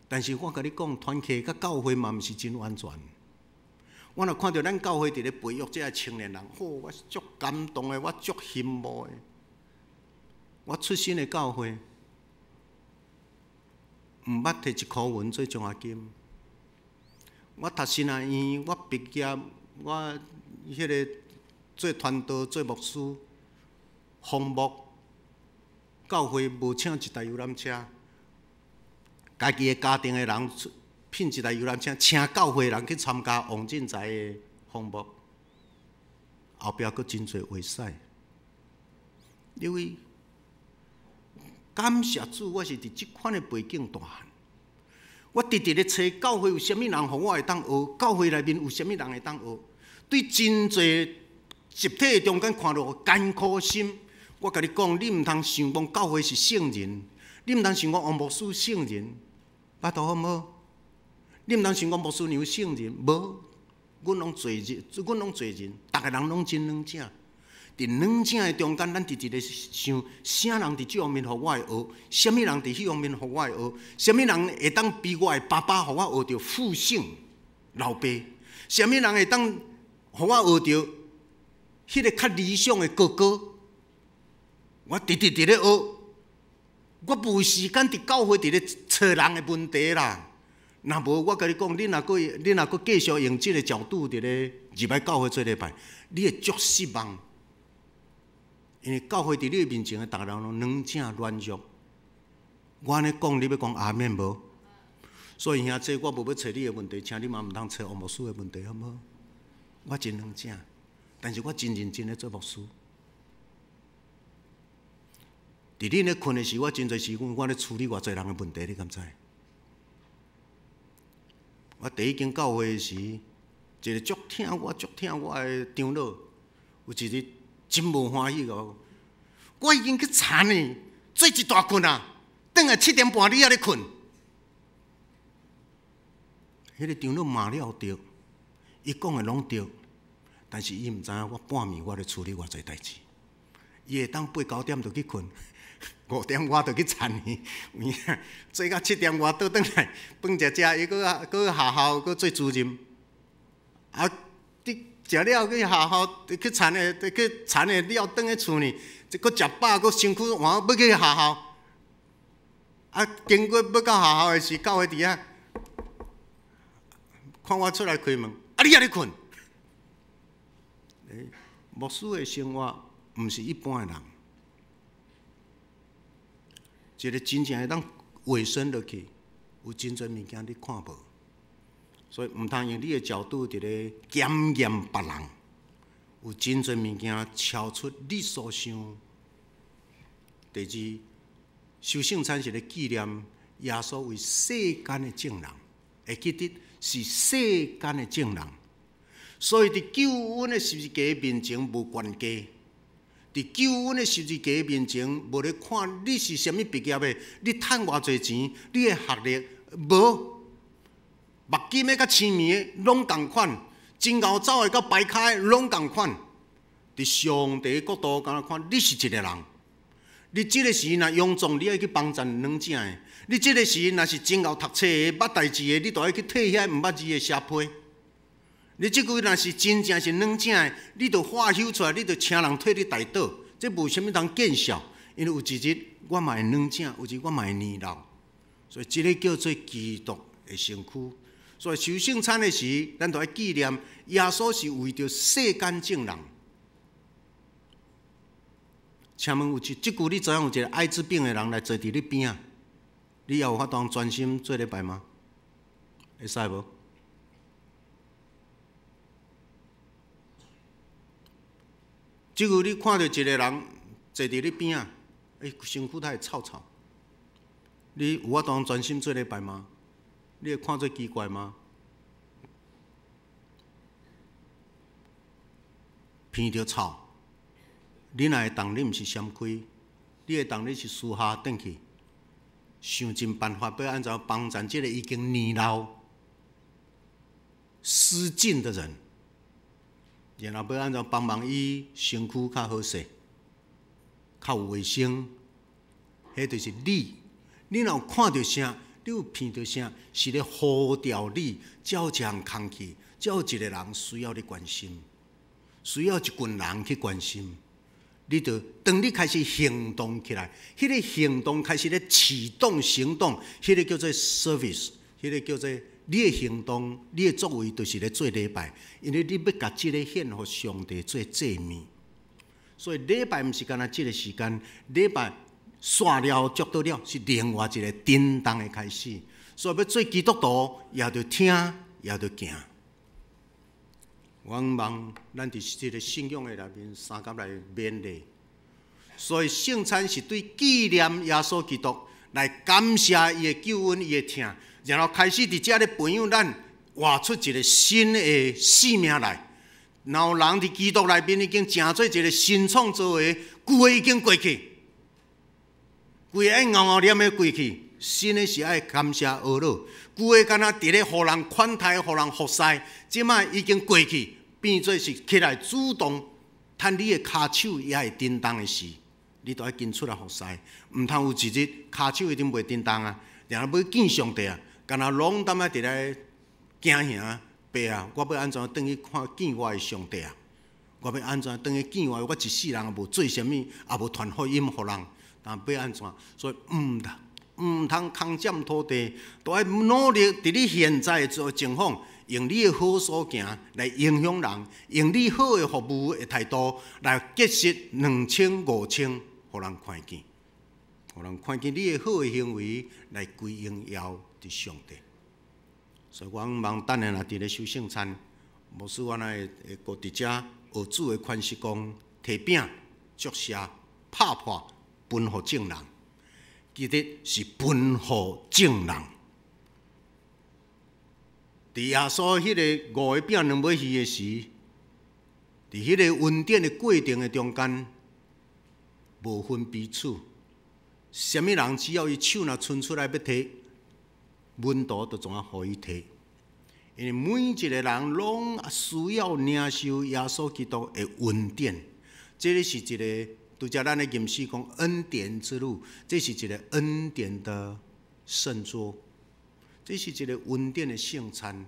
S1: 但是我甲你讲，团契甲教会嘛，毋是真完全。我若看到咱教会伫咧培育这些青年人，我是足感动的，我足羡慕的。我出身的教会，毋捌摕1箍银做奖学金。我读新学院，我毕业，我迄个做传道、做牧师，荒漠教会无请一台游览车，家己的家庭的人。聘一台游览车，请教会人去参加王进财的项目，后壁佫真侪话使。因为感谢主，我是伫即款的背景大汉，我直直咧找教会有啥物人，互我会当学；教会内面有啥物人会当学。对真侪集体中间看到艰苦心，我甲你讲，你毋通想讲教会是圣人，你毋通想讲王牧师圣人，捌倒好无？你毋通想讲牧师娘圣人，无，阮拢罪人，逐个人拢真冷静。伫两者的中间，咱伫一个想，啥人伫这方面互我会学，啥物人伫迄方面互我会学，啥物人会当比我的爸爸互我学着复姓老爸，啥物人会当互我学着迄个较理想的哥哥，我直咧学，我无时间伫教会伫咧找人的问题啦。若无，我甲你讲，你若阁继续用即个角度伫咧入来教会做礼拜，你会足失望。因为教会伫你面前的逐人拢软正软弱。我安尼讲，你要讲阿免无？所以兄弟，我无要找你的问题，请你嘛毋通找王牧师的问题，好无？我真软正，但是我真认真咧做牧师。伫恁咧困的时，我真侪时间我咧处理偌侪人的问题，你敢知？我第一间教会时，一个足疼我的长老，有一日真无欢喜个，我已经去惨呢，做一大困啊，转来7点半你还咧困。迄个长老骂了对，伊讲的拢对，但是伊毋知影我半暝我咧处理偌侪代志，伊会当8、9点就去困。5点我就去田呢，做到7点我倒转来，饭食，伊搁下校搁做主任。啊，你食了去下校去田的了，倒去厝呢，搁食饱，搁身躯换要去下校。啊，经过要到下校的时，教会伫遐看我出来开门，啊，你还咧困？牧师的生活毋是一般的人。一个真正会当卫生落去，有真侪物件你看无，所以毋通用你的角度伫咧检验别人。有真侪物件超出你所想。第二，守圣餐是咧纪念耶稣为世间的证人，会记得是世间的证人，所以伫救恩的十字架面前无关系。伫救恩的十字架面前，无咧看你是啥物毕业的，你趁偌侪钱，你的学历无，目金的甲青面的拢共款，真牛走的甲白卡的拢共款。伫上帝的角度，敢若看你是一个人，你即个时若勇壮，你爱去帮衬软正的；你即个时若是真牛读册的、捌代志的，你就爱去替遐毋捌字的写批。你即句若是真正是软正的，你就化修出来，你就请人替你代祷，这无啥物通见效。因为有一日我嘛会软正，有一日我嘛会年老，所以即个叫做基督的身躯。所以守圣餐的时，咱就要纪念耶稣是为着世间证人。请问有即句你知影有一个艾滋病的人来坐伫你边啊？你也有法度专心做礼拜吗？会使无？即句你看到一个人坐伫你边啊，身躯太臭臭，你有法度专心做礼拜吗？你会看做奇怪吗？闻着臭，你若会当你毋是闪开，你会当你是私下转去，想尽办法要按照帮衬即个已经年老、失禁的人。然后要按照帮忙伊身躯较好势、较有卫生，迄就是你。你若有看到啥，你有闻到啥，是咧呼召你，才有一项空气，才有一个人需要你关心，需要一群人去关心。你就当你开始行动起来，迄个行动开始咧启动行动，迄个叫做 service， 迄个叫做。你的行动、你的作为，就是咧做礼拜，因为你要甲即个献互上帝做祭物。所以礼拜毋是干那即个时间，礼拜煞了、足到了，是另外一个震动的开始。所以要做基督徒，也要听，也要行。我望咱伫即个信仰的内面，三甲来勉励。所以圣餐是对纪念耶稣基督，来感谢伊的救恩、伊的疼。然后开始伫遮咧培养咱活出一个新的生命来，然后人伫基督内面已经成做一个新创造的，旧的已经过去，规个爱熬熬念的过去，新的是爱感谢阿老，旧的敢若伫咧互人款待、互人服侍，即摆已经过去，变做是起来主动趁你的骹手也会震动的时，你都要紧出来服侍，毋通有一日骹手一定袂震动啊！然后要见上帝啊，干那拢踮咧伫咧惊吓爸啊！我要安怎转去看见我的上帝啊？我要安怎转去见我？我一世人也无做啥物，也无传福音互人，但要安怎？所以毋通空占土地，都要努力伫你现在做情况，用你的好所行来影响人，用你好的服务的态度来结识2000、5000，互人看见，互人看见你的好的行为来归荣耀伫上帝。所以我望等下若伫咧收圣餐，牧师我会顾伫遮学主的款式讲，摕饼、祝谢、拍破，分互众人。记得是分互众人。伫耶稣迄个5个饼2尾鱼的时，伫迄个恩典的过程的中间，无分彼此。什么人只要伊手若伸出来要摕，温度就怎啊互伊摕。因为每一个人拢需要领受耶稣基督的恩典，这是一个。拄则咱的吟诗讲恩典之路，这是一个恩典的圣桌，这是一个恩典的圣餐。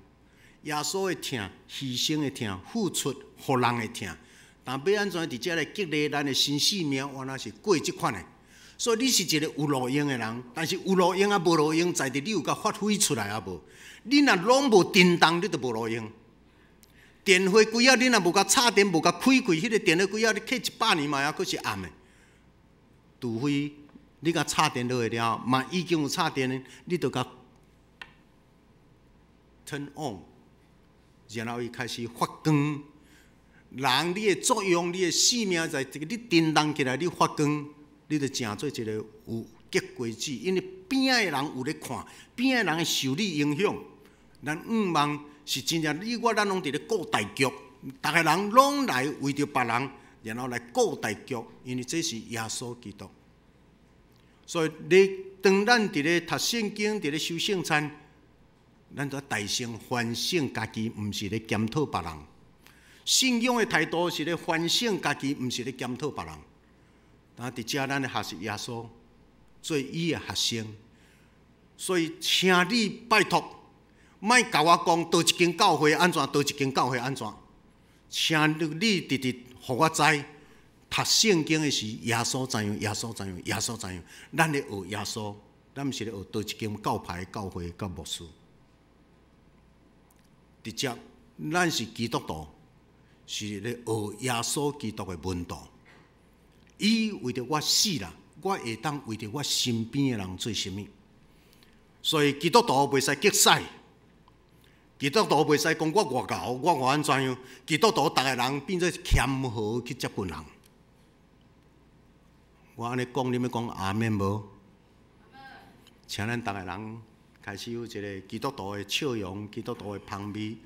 S1: 耶稣的疼、牺牲的疼、付出互人的疼，但要安怎伫遮来激励咱的新生命，原来是过即款的。所以你是一个有路用的人，但是有路用啊无路用，在伫你有甲发挥出来啊无？你若拢无震动，你就无路用。电火几啊？你若无甲插电，无甲开开，迄个电火几啊？你开100年嘛，还阁是暗的。除非你甲插电落去了，嘛已经有插电的，你就甲 turn on， 然后伊开始发光。人你的作用，你的生命在这个你震动起来，你发光，你就成做一个有结果子。因为边的人有咧看，边的人受你影响，咱望。是真正，你我咱拢伫咧顾大局，逐个人拢来为着别人，然后来顾大局，因为这是耶稣基督。所以当咱伫咧读圣经、伫咧修圣餐，咱都要大声反省家己，毋是咧检讨别人。信仰的态度是咧反省家己，毋是咧检讨别人。但伫遮咱咧学习耶稣，做伊的学生。所以，请你拜托。莫甲我讲倒一间教会安怎，倒一间教会安怎？请你直直互我知，读圣经的时，耶稣怎样，耶稣怎样，耶稣怎样。咱咧学耶稣，咱毋是咧学倒一间教派、教会、甲牧师。直接，咱是基督徒，是咧学耶稣基督的门徒。伊为着我死啦，我会当为着我身边的人做啥物？所以基督徒袂使激使。基督徒袂使讲我外教，我外安怎样？基督徒逐个人变做谦和去接近人。我安尼讲，你们讲阿免无？请咱逐个人开始有一个基督徒的笑容，基督徒的旁边。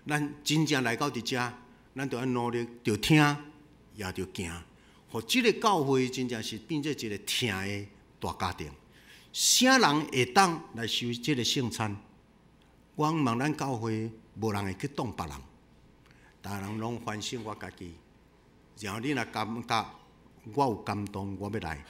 S1: 咱真正来到伫遮，咱就要努力，着听也着行。互即个教会真正是变做一个听的大家庭。啥人会当来收即个圣餐？我望咱教会无人会去动别人，逐个人拢反省我家己。然后你若感觉我有感动，我要来。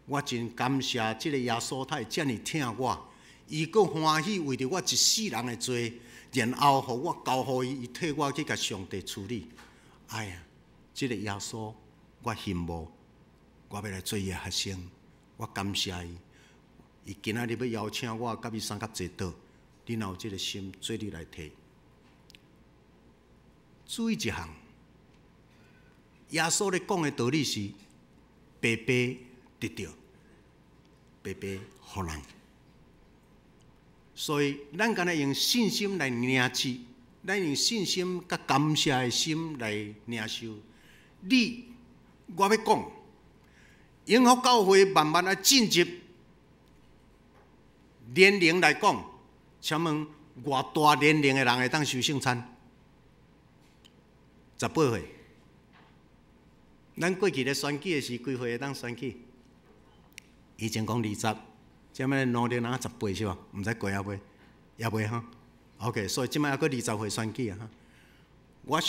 S1: 我真感谢即个耶稣，他会遮尔疼我，伊阁欢喜为着我一世人的罪，然后互我交互伊，伊替我去甲上帝处理。哎呀，即个耶稣，我羡慕，我要来做伊的学生，我感谢伊。伊今仔日要邀请我，甲伊三甲坐倒。你若有这个心，做你来摕。注意一项，耶稣咧讲的道理是白白得到，白白互人。所以，咱敢若用信心来领取，咱用信心甲感谢的心来领受。我要讲，永福教会慢慢来进入年龄来讲。请问，偌大年龄的人会当收圣餐？18岁。咱过去咧选举的时，几岁会当选举？以前讲20，即摆努力拿18是吧？毋知过也袂，也袂哈。OK， 所以即摆还阁20岁选举啊哈。我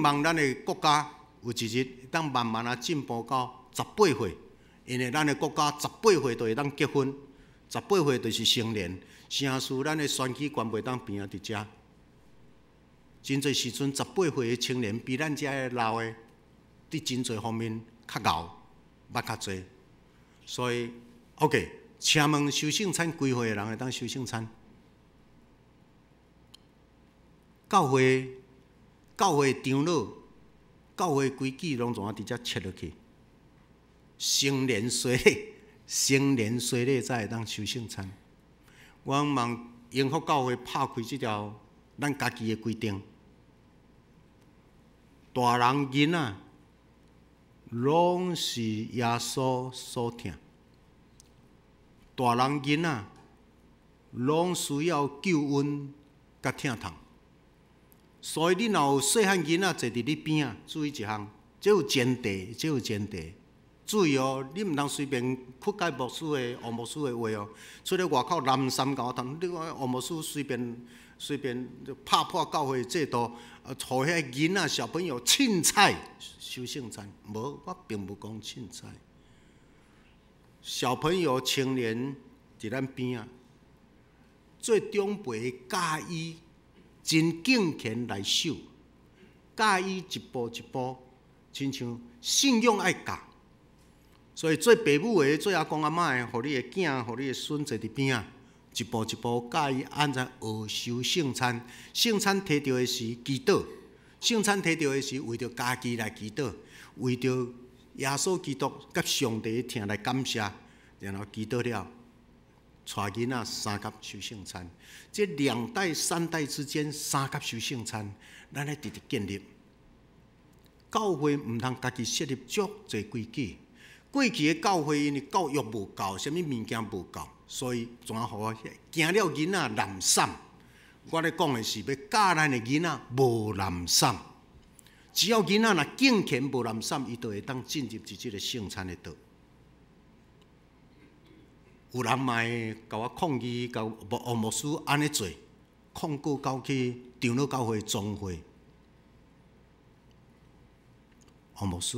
S1: 望咱的国家有一日当慢慢啊进步到18岁，因为咱的国家18岁就会当结婚，18岁就是成年。城市咱的选举权袂当变啊伫遮。真侪时阵18岁的青年比咱遮的老的，伫真侪方面较敖，捌较侪。所以 ，OK， 请问收圣餐几岁的人会当收圣餐？教会长老、教会规矩拢总啊直接切落去。成年岁咧才会当收圣餐。我望永福教会拍开即条咱家己的规定，大人囡仔拢是耶稣所疼，大人囡仔拢需要救恩甲疼痛。所以你若有细汉囡仔坐伫你边啊，注意一项，这有前提，注意哦，你毋通随便屈解牧师的王牧师的话哦，出咧外口南山教堂，你看王牧师随便拍破教会制度，互遐囡仔小朋友凊彩收圣餐，无，我并无讲凊彩。小朋友、青年伫咱边啊，最长辈教伊真敬虔来守，教伊一步一步，亲像信仰爱教。所以做爸母的、做阿公阿嬷的，互你的囝、互你的孙坐伫边啊，一步一步教伊安怎学修圣餐。圣餐摕到的是祈祷，圣餐摕到的是为着家己来祈祷，为着耶稣基督甲上帝的疼来感谢，然后祈祷了，带囡仔三甲收圣餐。这2代3代之间三甲收圣餐，咱来直直建立。教会毋通家己设立足侪规矩。过去的教会因为教育无够，啥物物件无够，所以怎啊互我惊了囡仔懒散。我咧讲的是要教咱的囡仔无懒散。只要囡仔若敬虔无懒散，伊就会当进入即个圣餐的道。有人嘛会甲我抗议，甲王牧师安尼做，控告到去长老教会总会。王牧师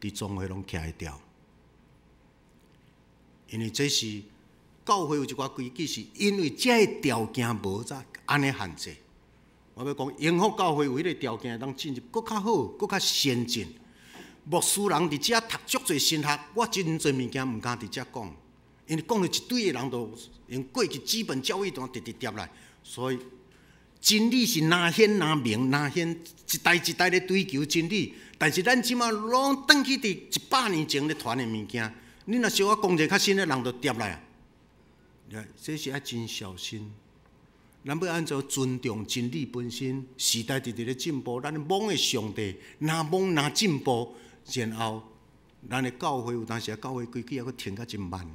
S1: 伫总会拢徛会牢。因为这是教会有一寡规矩，是因为这个条件无才安尼限制。我要讲，永福教会有迄个条件，当进入搁较好、搁较先进。牧师人伫遮读足侪神学，我真侪物件毋敢伫遮讲，因为讲了一堆的人都用过去基本教育都直直叠来，所以真理是哪显哪明，哪显一代一代咧追求真理。但是咱即马拢转去伫100年前咧传的物件。你若小可讲者较深的人，就跌来啊！这是要真小心。咱要按照尊重真理本身，时代直直咧进步，咱蒙的上帝，哪蒙哪进步，然后咱的教会有当时教会规矩还佫停甲真慢。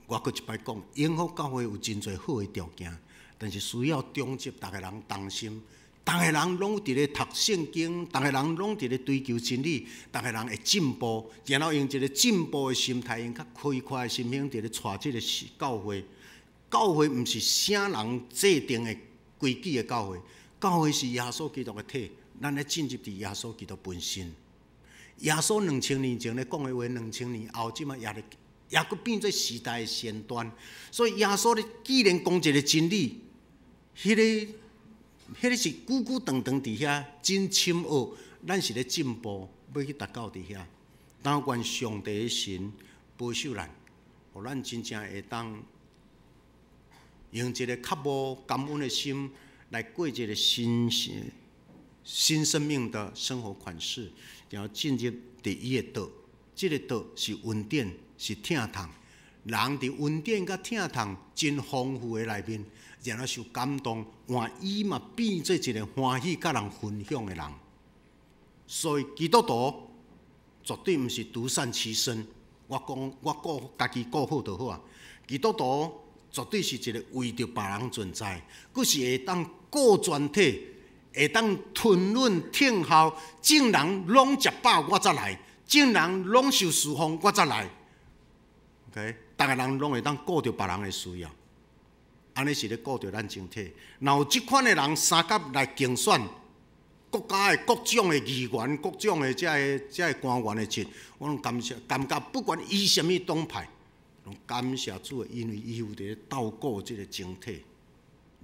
S1: 我佫一摆讲，永福教会有真侪好的条件，但是需要中集大家人同心。逐个人拢伫咧读圣经，逐个人拢伫咧追求真理，逐个人会进步，然后用一个进步的心态，用较开阔的心胸，伫咧带即个教会。教会毋是啥人制定的规矩的教会，教会是耶稣基督的体，咱咧进入伫耶稣基督本身。耶稣2000年前咧讲的话，2000年后即马也佫变做时代的先端。所以耶稣咧既然讲一个真理，迄个是久久长长伫遐，真深奥，咱是咧进步，要去达到伫遐。但愿上帝的神保守咱，互咱真正会当用一个较无感恩的心来过一个新生命的生活款式，然后进入第一个道。这个道是恩典，是疼痛。人伫恩典甲疼痛真丰富的内面。然后受感动，换伊嘛变做一个欢喜甲人分享的人。所以基督徒绝对毋是独善其身。我顾家己顾好就好啊。基督徒绝对是一个为着别人存在，佫是会当顾全体，会当吞忍听候，众人拢食饱我才来，众人拢受侍奉我才来。OK， 逐个人拢会当顾着别人的需要。安尼是咧顾着咱整体。若有即款的人三甲来竞选，国家的各种的议员、各种的这官员的节，我拢感觉不管伊什么党派，拢感谢主，因为伊有伫照顾这个整体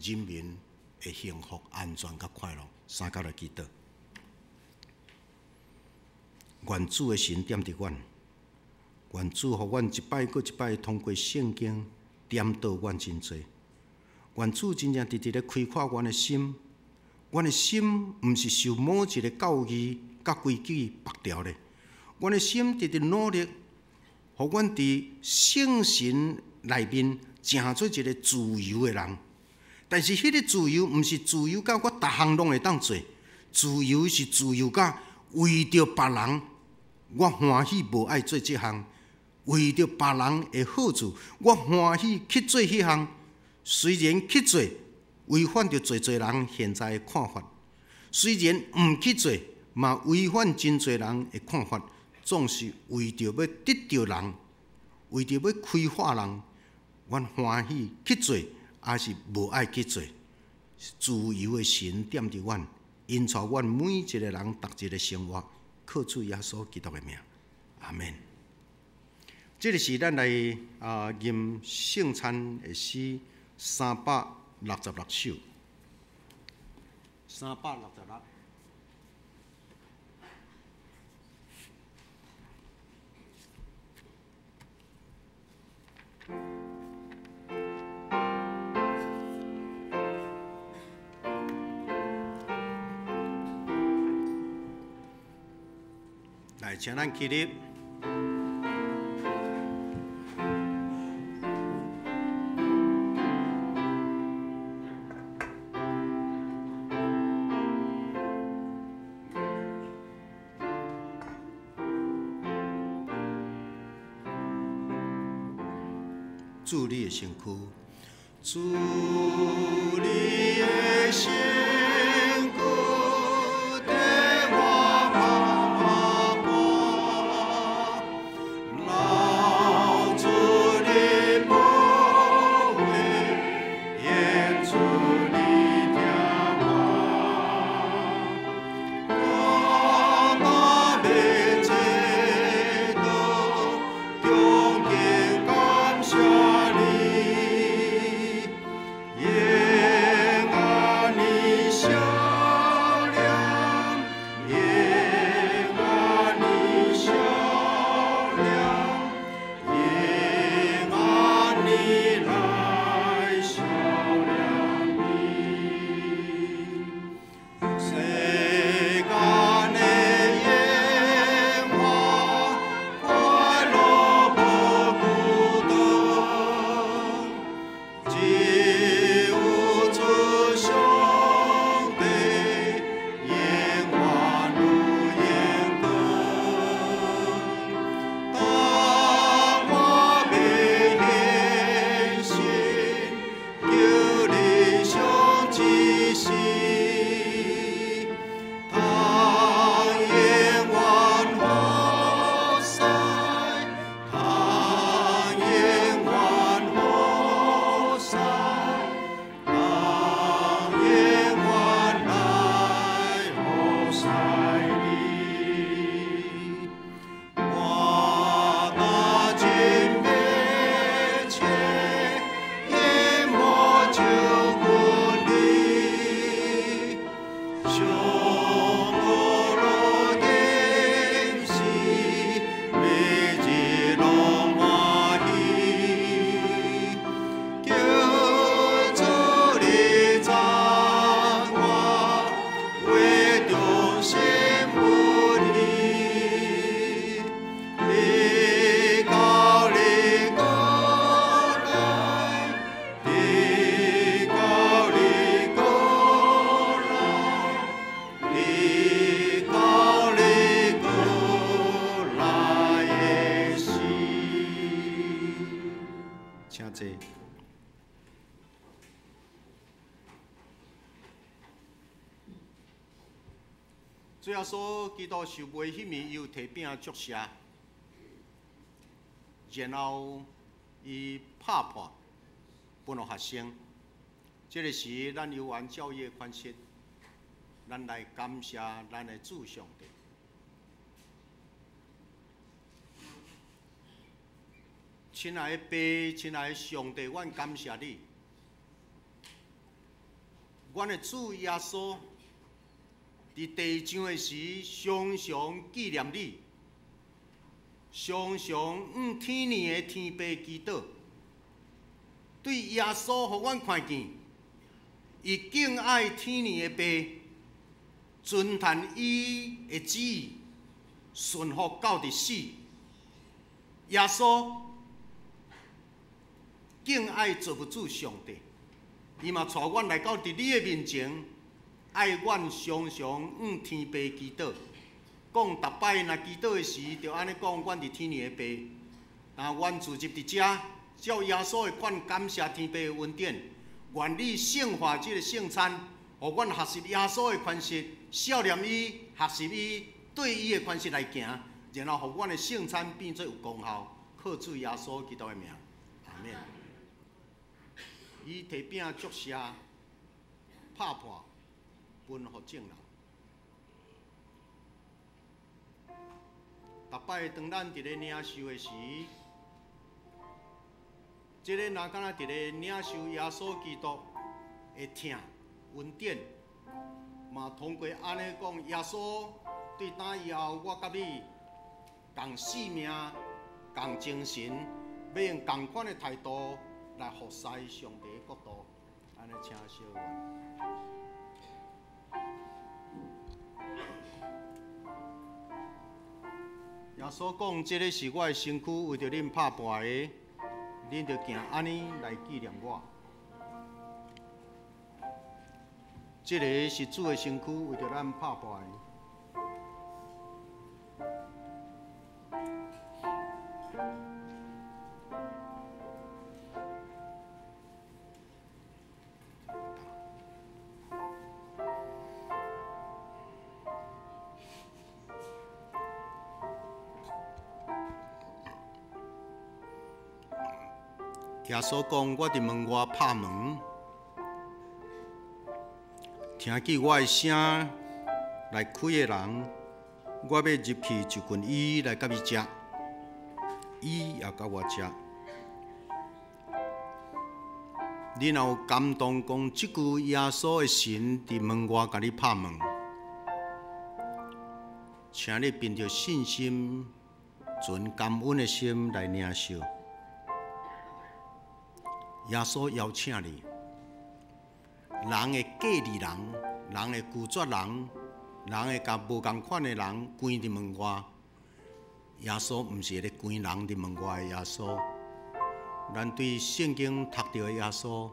S1: 人民的幸福、安全甲快乐。三甲来祈祷，愿主的神点伫阮，愿主互阮一摆搁一摆通过圣经点导阮真多。愿主真正直直咧开阔阮的心，阮的心毋是受某一个教义甲规矩绑条咧，阮的心直直努力，互阮伫圣神内面成做一个自由的人。但是，迄个自由毋是自由到我逐项拢会当做，自由是自由到为着别人，我欢喜无爱做这项；为着别人的好处，我欢喜去做迄项。虽然去做违反着侪人现在的看法，虽然毋去做嘛违反真侪人的看法，总是为着要得着人，为着要开发人，阮欢喜去做，还是无爱去做。自由的神点伫阮，引导阮每一个人逐一个生活，靠主耶稣基督的名，阿门。这个是咱来吟圣餐的诗。366首，366。来，请咱起立。主你的身躯，主你的身躯，在我旁旁，老主的宝贝，演出你的话，我的这都中间感谢。请坐。主要说，基督受卖迄暝，伊有摕饼祝谢，然后伊拍破，分予学生。这个是咱犹原教义的款式。咱来感谢咱的主上帝。亲爱的爸，亲爱的上帝，阮感谢你。阮的主耶稣伫地上的时，常常纪念你，常常天年的天父祈祷。对耶稣，互阮看见，伊敬爱天年的爸，遵传伊的旨意，顺服到伫死。耶稣敬爱造物主上帝，伊嘛带阮来到伫你的面前，爱阮常常天父祈祷，讲逐摆若祈祷的时，就安尼讲，阮伫天年的爸。若阮自入伫遮，照耶稣的款感谢天父的恩典，愿你圣化这个圣餐，互阮学习耶稣的款式，孝念伊，学习伊，对伊的款式来行，然后互阮的圣餐变做有功效，靠主耶稣基督的名，阿免。伊摕饼祝谢，拍破，分互众人。逐摆当咱伫咧领受的时，即个若敢若伫咧领受耶稣基督的疼恩典，嘛通过安尼讲，耶稣对打以后，我甲你共性命、共精神，要用同款的态度来服侍上帝的国度。安尼请小愿。耶稣讲：“这个是我的身躯，为着恁拍破的，恁着行安尼来纪念我。这个是主的身躯，为着咱拍破的。”耶稣讲：“我伫门外拍门，听见我的声来开的人，我要入去就跟伊来甲伊食，伊也甲我食。你若有感动讲即句耶稣的神伫门外甲你拍门，请你凭着信心，存感恩的心来领受。”耶稣邀请你，人会隔离人，人会拒绝人，人会甲无共款的人关伫门外。耶稣毋是咧关人伫门外的耶稣，咱对圣经读到的耶稣，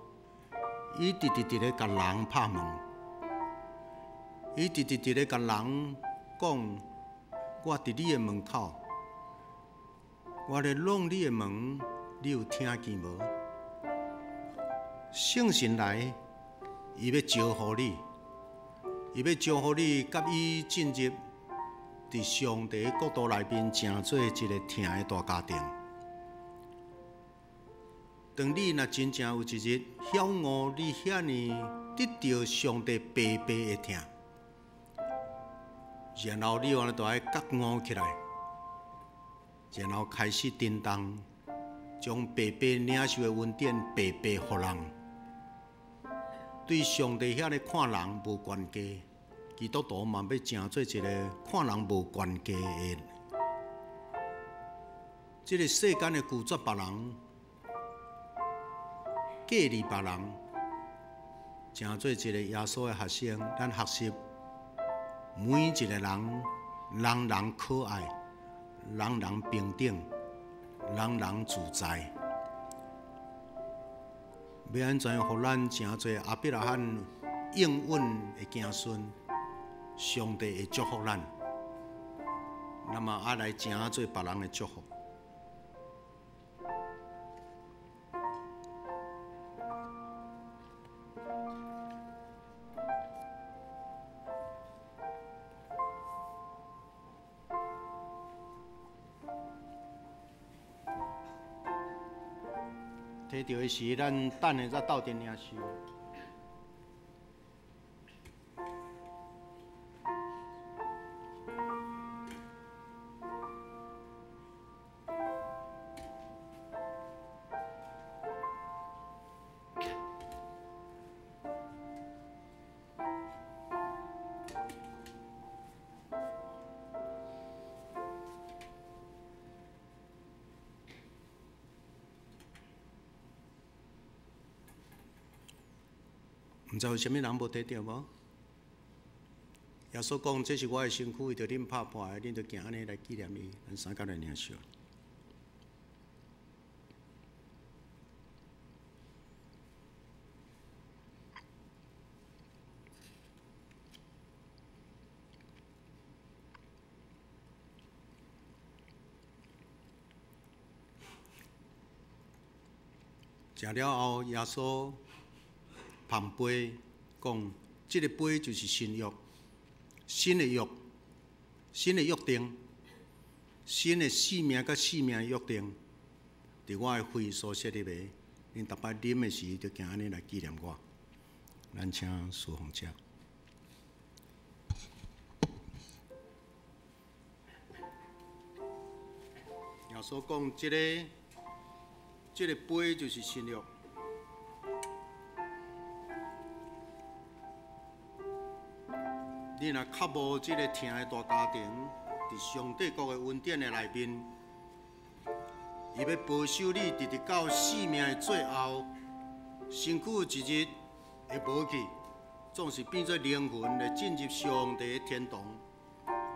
S1: 伊直直咧甲人拍门，伊直直咧甲人讲：我伫你的门口，我咧弄你的门，你有听见无？圣神来，伊要招呼你，伊要招呼你，甲伊进入伫上帝国度内面，成做一个疼的大家庭。当你若真正有一日晓悟你遐尼得到上帝白白的疼，然后你安尼就爱觉悟起来，然后开始叮当，将白白领受的恩典白白互人。对上帝遐个看人无悬价，基督徒嘛要成做一个看人无悬价的。这个世间的拒绝别人、隔离别人，成做一个耶稣的学生。咱学习每一个人，人人可爱，人人平等，人人自在。要安怎互咱诚侪阿伯拉罕应允的子孙，上帝会祝福咱，那么爱来诚侪别人的祝福。摕到的是咱等下再斗阵领受。毋知有啥物人无得着无？耶稣讲：这是我的身躯，为着恁拍破的，恁着行安尼来纪念伊。咱三甲来领受。食了后，耶稣捧杯，讲：这个杯就是新约，新的约，新的约定，新的生命甲生命的约定，伫我的肺所设立的，恁逐摆啉的时，就行安尼来纪念我。咱请侍奉者。耶稣讲：这个杯就是新约。你若较无这个疼的大家庭，伫上帝国的恩典的内面，伊要保守你，直直到生命的最后，身躯一日会无去，总是变做灵魂来进入上帝的天堂。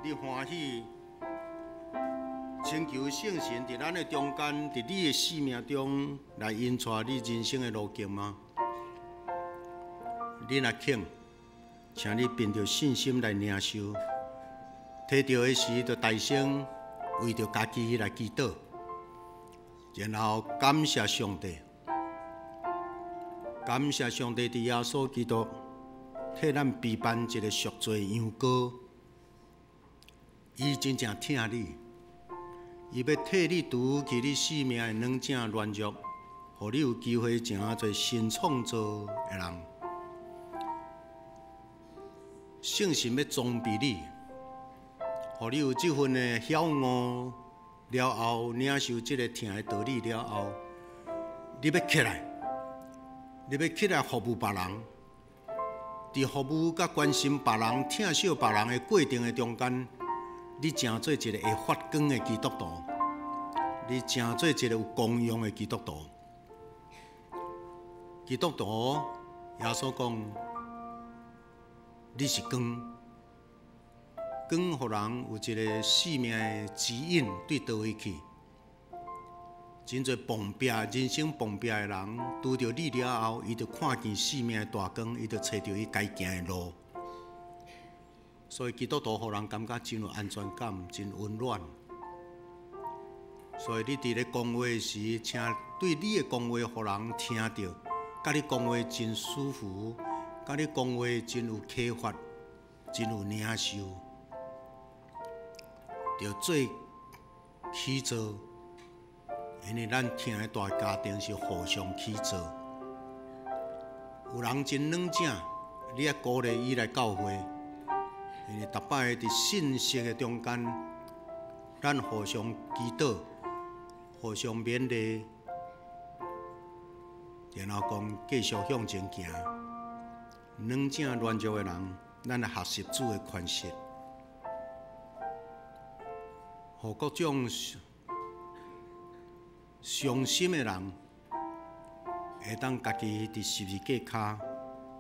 S1: 你欢喜？请求圣神伫咱的中间，伫你的生命中来引带你人生的路径吗？你若肯，请你凭着信心来领受，摕到的时就大声为着家己来祈祷，然后感谢上帝，感谢上帝伫耶稣基督替咱备办一个赎罪羊羔，伊真正疼你。伊要替你除去你生命的软正软弱，互你有机会成做新创造的人。圣神要装备你，互你有这份的晓悟了后，领受这个疼的道理了后，你要起来，你要起来服务别人。伫服务甲关心别人、疼惜别人的过程的中间。你成做一个会发光的基督徒，你成做一个有功用的基督徒。基督徒，耶稣讲，你是光，光互人有一个生命的指引，对倒位去。真侪碰壁、人生碰壁的人，拄着你了后，伊就看见生命的大光，伊就找到伊该行的路。所以基督徒互人感觉真有安全感，真温暖。所以你伫咧讲话时，请对你的讲话互人听到，甲你讲话真舒服，甲你讲话真有启发，真有领受，着做起造。因为咱听的大家庭是互相起造。有人真软正，你要鼓励伊来教会。因为逐摆伫信息的中间，咱互相祈祷，互相勉励，然后讲继续向前行。软正软弱的人，咱来学习主的宽恕，互各种伤心的人，会当家己伫十字架骹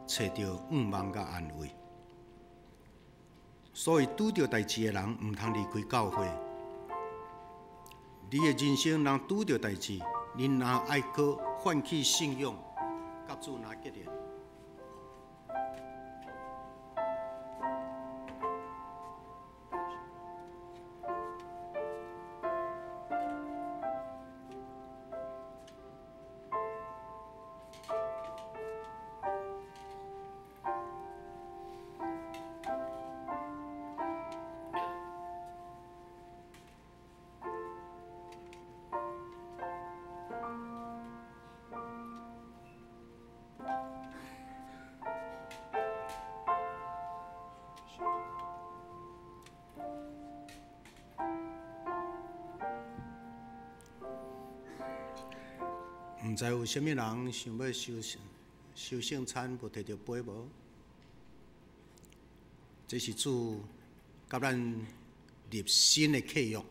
S1: 找到盼望甲安慰。所以拄着代志的人，毋通离开教会。你的人生若拄着代志，你若爱去唤起信仰，甲主拿结连。毋知有啥物人想要收圣餐，无摕到杯无？这是主甲咱立新的契约，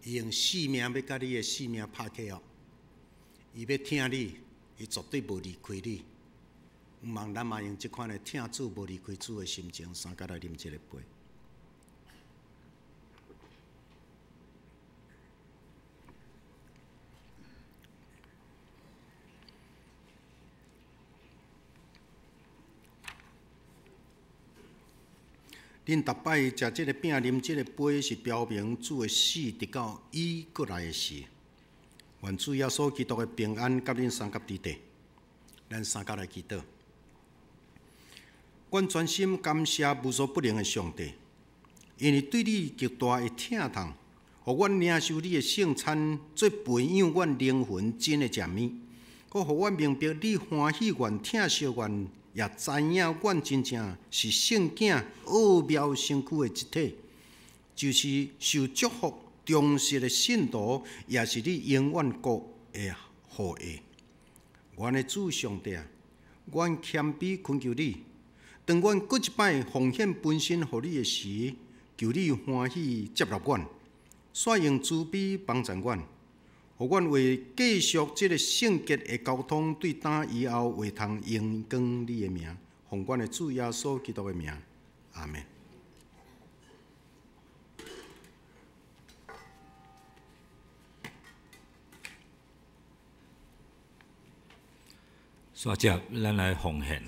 S1: 伊用生命要甲你的生命拍契约，伊要听你，伊绝对无离开你。毋望咱嘛用即款的听主无离开主的心情，三甲来啉即个杯。恁逐摆食即个饼、啉即个杯，是标明主的死直到伊过来的时。愿主耶稣基督的平安甲恁三甲伫地。咱三甲来祈祷。阮全心感谢无所不能的上帝，因为对你极大的疼痛，互阮领受你的圣餐，做培养阮灵魂真的食物，佮互阮明白你欢喜阮、疼惜阮。也知影，阮真正是圣囝奥妙身躯的一体，就是受祝福、忠实的信徒，也是你永远国的后裔。阮的主上帝啊，阮谦卑恳求你，当阮搁一摆奉献本身予你的时，求你欢喜接纳阮，率用慈悲帮助阮。互阮为继续这个圣洁的交通，对打以后会通荣光你的名，奉阮的主耶稣基督的名，阿门。
S4: 煞接咱来奉献。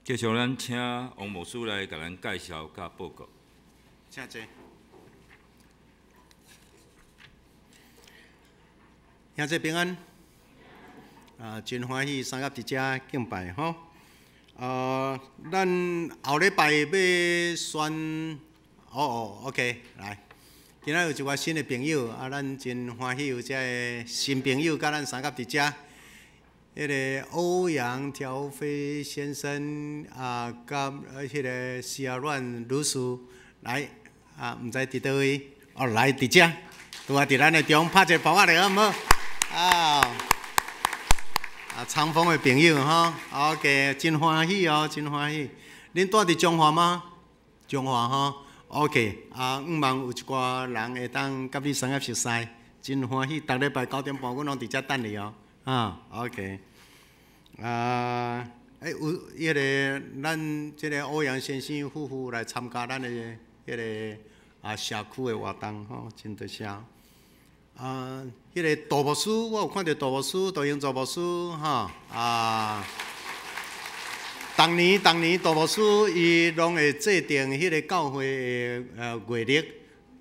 S4: 继续，咱请王牧师来甲咱介绍甲报告。
S1: 请坐。兄弟平安。真欢喜三甲伫遮敬拜吼。咱后礼拜要选，OK， 来。今仔有一个新的朋友，咱真欢喜有这个新朋友，甲咱三甲伫遮。迄个欧阳条飞先生甲迄个施亚阮女士来毋知伫倒位来伫遮，拄啊伫咱的中拍一个包仔来好毋好？长丰的朋友吼 ，OK， 真欢喜哦，真欢喜。恁住伫中华吗？中华吼 ，OK， 毋望有一寡人会当甲你三甲熟悉，真欢喜。逐礼拜9点半，阮拢伫遮等你哦。OK，有迄个咱即个欧阳先生夫妇来参加咱的迄个社区的活动吼，真多谢。迄个杜牧师，我有看到杜牧师、杜英祖牧师哈当年杜牧师伊拢会制定迄个教会的月历，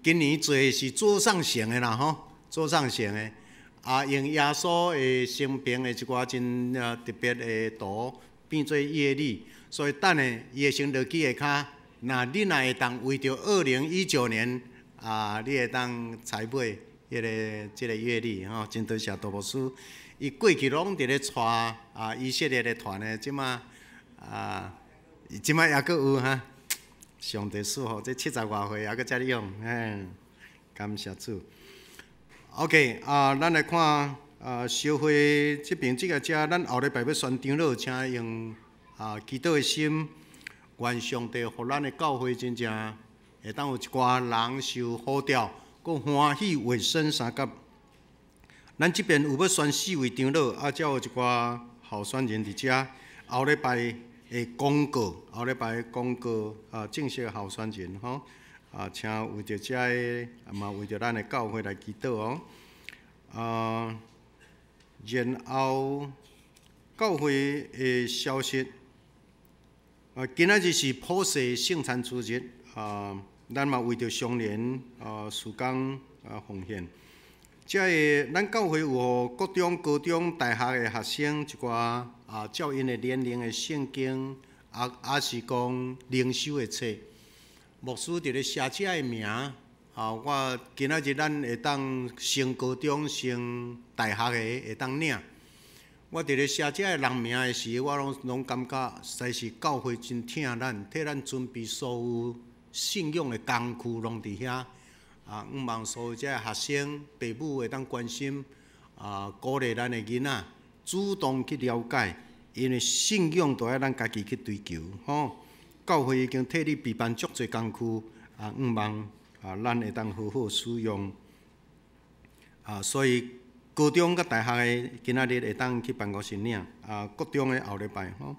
S1: 今年做是左上城的啦吼，左上城的用耶稣的生平的一寡真特别的图变做月历，所以等下伊会先落去下骹，那你若会当为着2019年你会当采买即个月历吼，真多谢杜牧师，伊过去拢伫咧带以色列的团的，即马即摆还佫有哈，上帝赐福，这70外岁还佫遮尔用，感谢主。OK， 咱来看烧会这边这个遮，咱后礼拜要宣长老，请用祈祷的心，愿上帝互咱的教会真正会当有一寡人受好调，佮欢喜卫生三甲。咱这边有要选4位长老，才有一寡候选人伫遮。后礼拜的公告，正式候选人吼，请为着遮个，嘛为着咱的教会来祈祷哦。然后教会的消息，今仔日是普世圣餐主日，咱嘛为着相连事工奉献。遮个咱教会有互各种高中、大学的学生一寡照因的年龄的圣经，也是讲灵修的册。牧师伫咧写遮个名，我今仔日咱会当升高中、升大学的会当领。我伫咧写遮个人名的时，我拢感觉实在是教会真疼咱，替咱准备所有信仰的工具拢伫遐。毋望所有遮学生、父母会当关心，鼓励咱的囡仔主动去了解，因为信仰都要咱家己去追求，吼。教会已经替你备办足侪工具，毋望咱会当好好使用。所以高中甲大学的今仔日会当去办公室领，国中的后礼拜吼。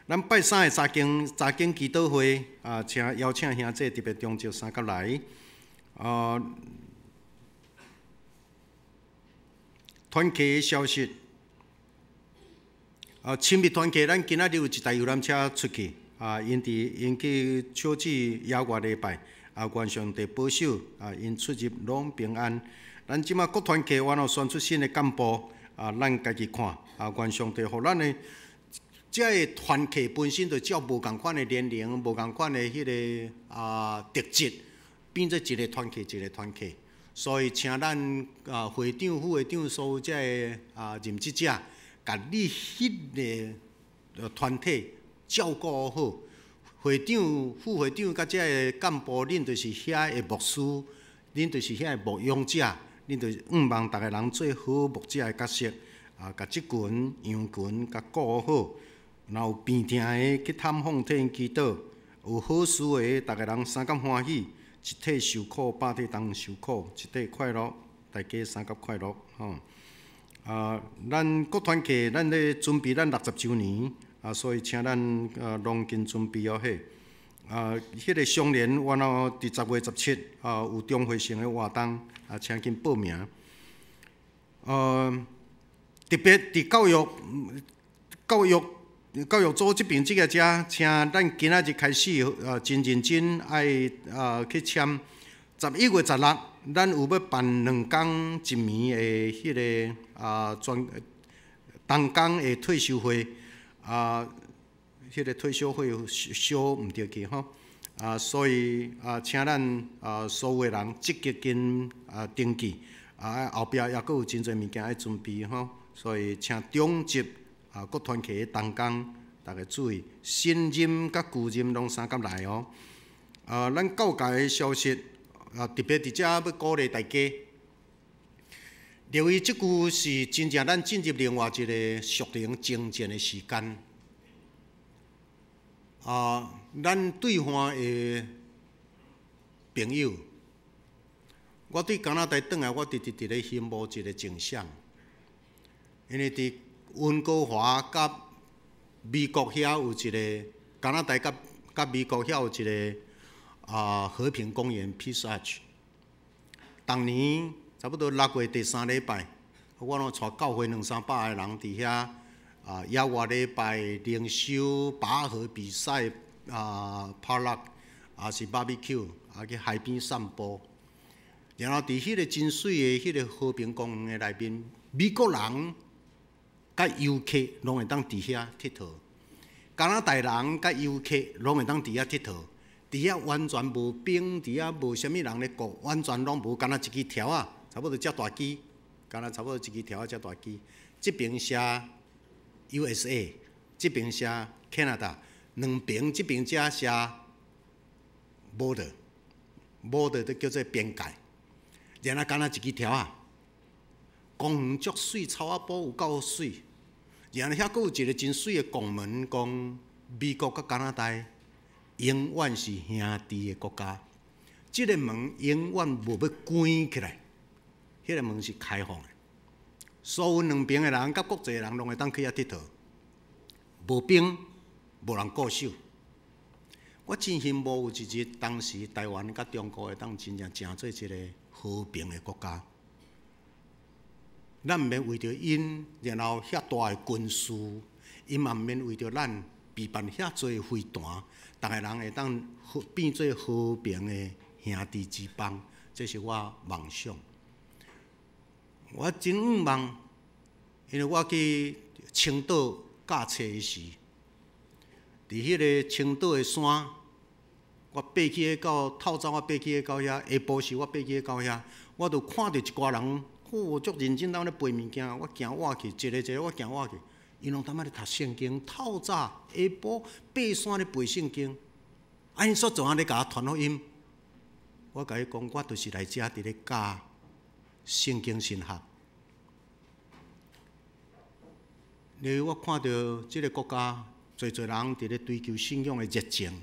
S1: 咱拜三的查经祈祷会，请邀请兄弟特别中朝三甲来。团契的消息，亲密团契，咱今仔日有一台游览车出去，因去秋子野外礼拜，愿上帝保守，因出入拢平安。咱即马各团契完了选出新的干部，咱家己看，愿上帝互咱的这个团契本身就照无共款的年龄、无共款的迄个特质。变做一个团契，所以请咱会长、副会长所有这个任职者，甲你迄个团体照顾好。会长、副会长甲这个干部，恁就是遐的牧师，恁就是遐的牧养者，恁就是望逐个人做好牧者的角色，甲即群、羊群甲顾好，然后平定的去探访替因祈祷，有好事的，逐个人三甲欢喜。一体受苦，百体当受苦；一体快乐，大家三甲快乐。吼，咱各团契，咱咧准备咱60周年，所以请咱拢紧准备哦嘿。迄个相连，完后伫10月17，有中会城的活动，请紧报名。特别伫教育组这边这个遮，请咱今仔日开始，真认真爱去签。11月16，咱有要办2天1暝的迄个东港的退休会，迄个退休会小毋对去吼，所以请咱所有的人积极跟登记，后壁也佫有真侪物件要准备吼，所以请中级。各团契的同工，大家注意，新任甲旧任拢三甲来哦。咱教界的消息，特别伫遮要鼓励大家，留意即句是真正咱进入另外一个属灵精进的时间。咱对方的朋友，我对加拿大转来，我直咧羡慕一个景象，因为伫温哥华甲美国遐有一个，加拿大甲美国遐有一个和平公园 Peace Arch。当年差不多6月第3礼拜，我拢带教会200-300个人伫遐野外礼拜、灵修、拔河比赛potluck 是 barbecue 去海边散步。然后伫迄个真水的迄个和平公园内面，美国人甲游客拢会当伫遐佚佗，加拿大人甲游客拢会当伫遐佚佗。伫遐完全无冰，伫遐无啥物人咧顾，完全拢无，干那一支条啊，差不多遮大机，干那差不多一支条啊遮大机。即边写 USA， 即边写 Canada， 两边即边遮写 border 都叫做边界。然后干那一支条啊，公园足水，草仔埔有够水。然后遐佫有一个真水的公门，讲美国甲加拿大永远是兄弟的国家。即个门永远无要关起来，迄个门是开放的，所有两边的人甲国际的人拢会当去遐佚佗，无冰，无人固守。我真羡慕有一日，当时台湾甲中国会当真正成做一个和平的国家。咱毋免为着因，然后遐大的军事，因嘛毋免为着咱备办遐多飞弹，逐个人会当变做和平的兄弟之邦，这是我梦想。我真愿望，因为我去青岛教册时，伫迄个青岛的山，我爬起到透早，我爬起到遐，下晡时我爬起到遐，我就看到一寡人。足认真当咧背物件，我行我去，一个我行我去，因拢他妈咧读圣经，透早下晡爬山咧背圣经，因所做安咧甲我传福音，我甲伊讲，我就是来遮伫咧教圣经神学。因为我看到即个国家侪人伫咧追求信仰的热情，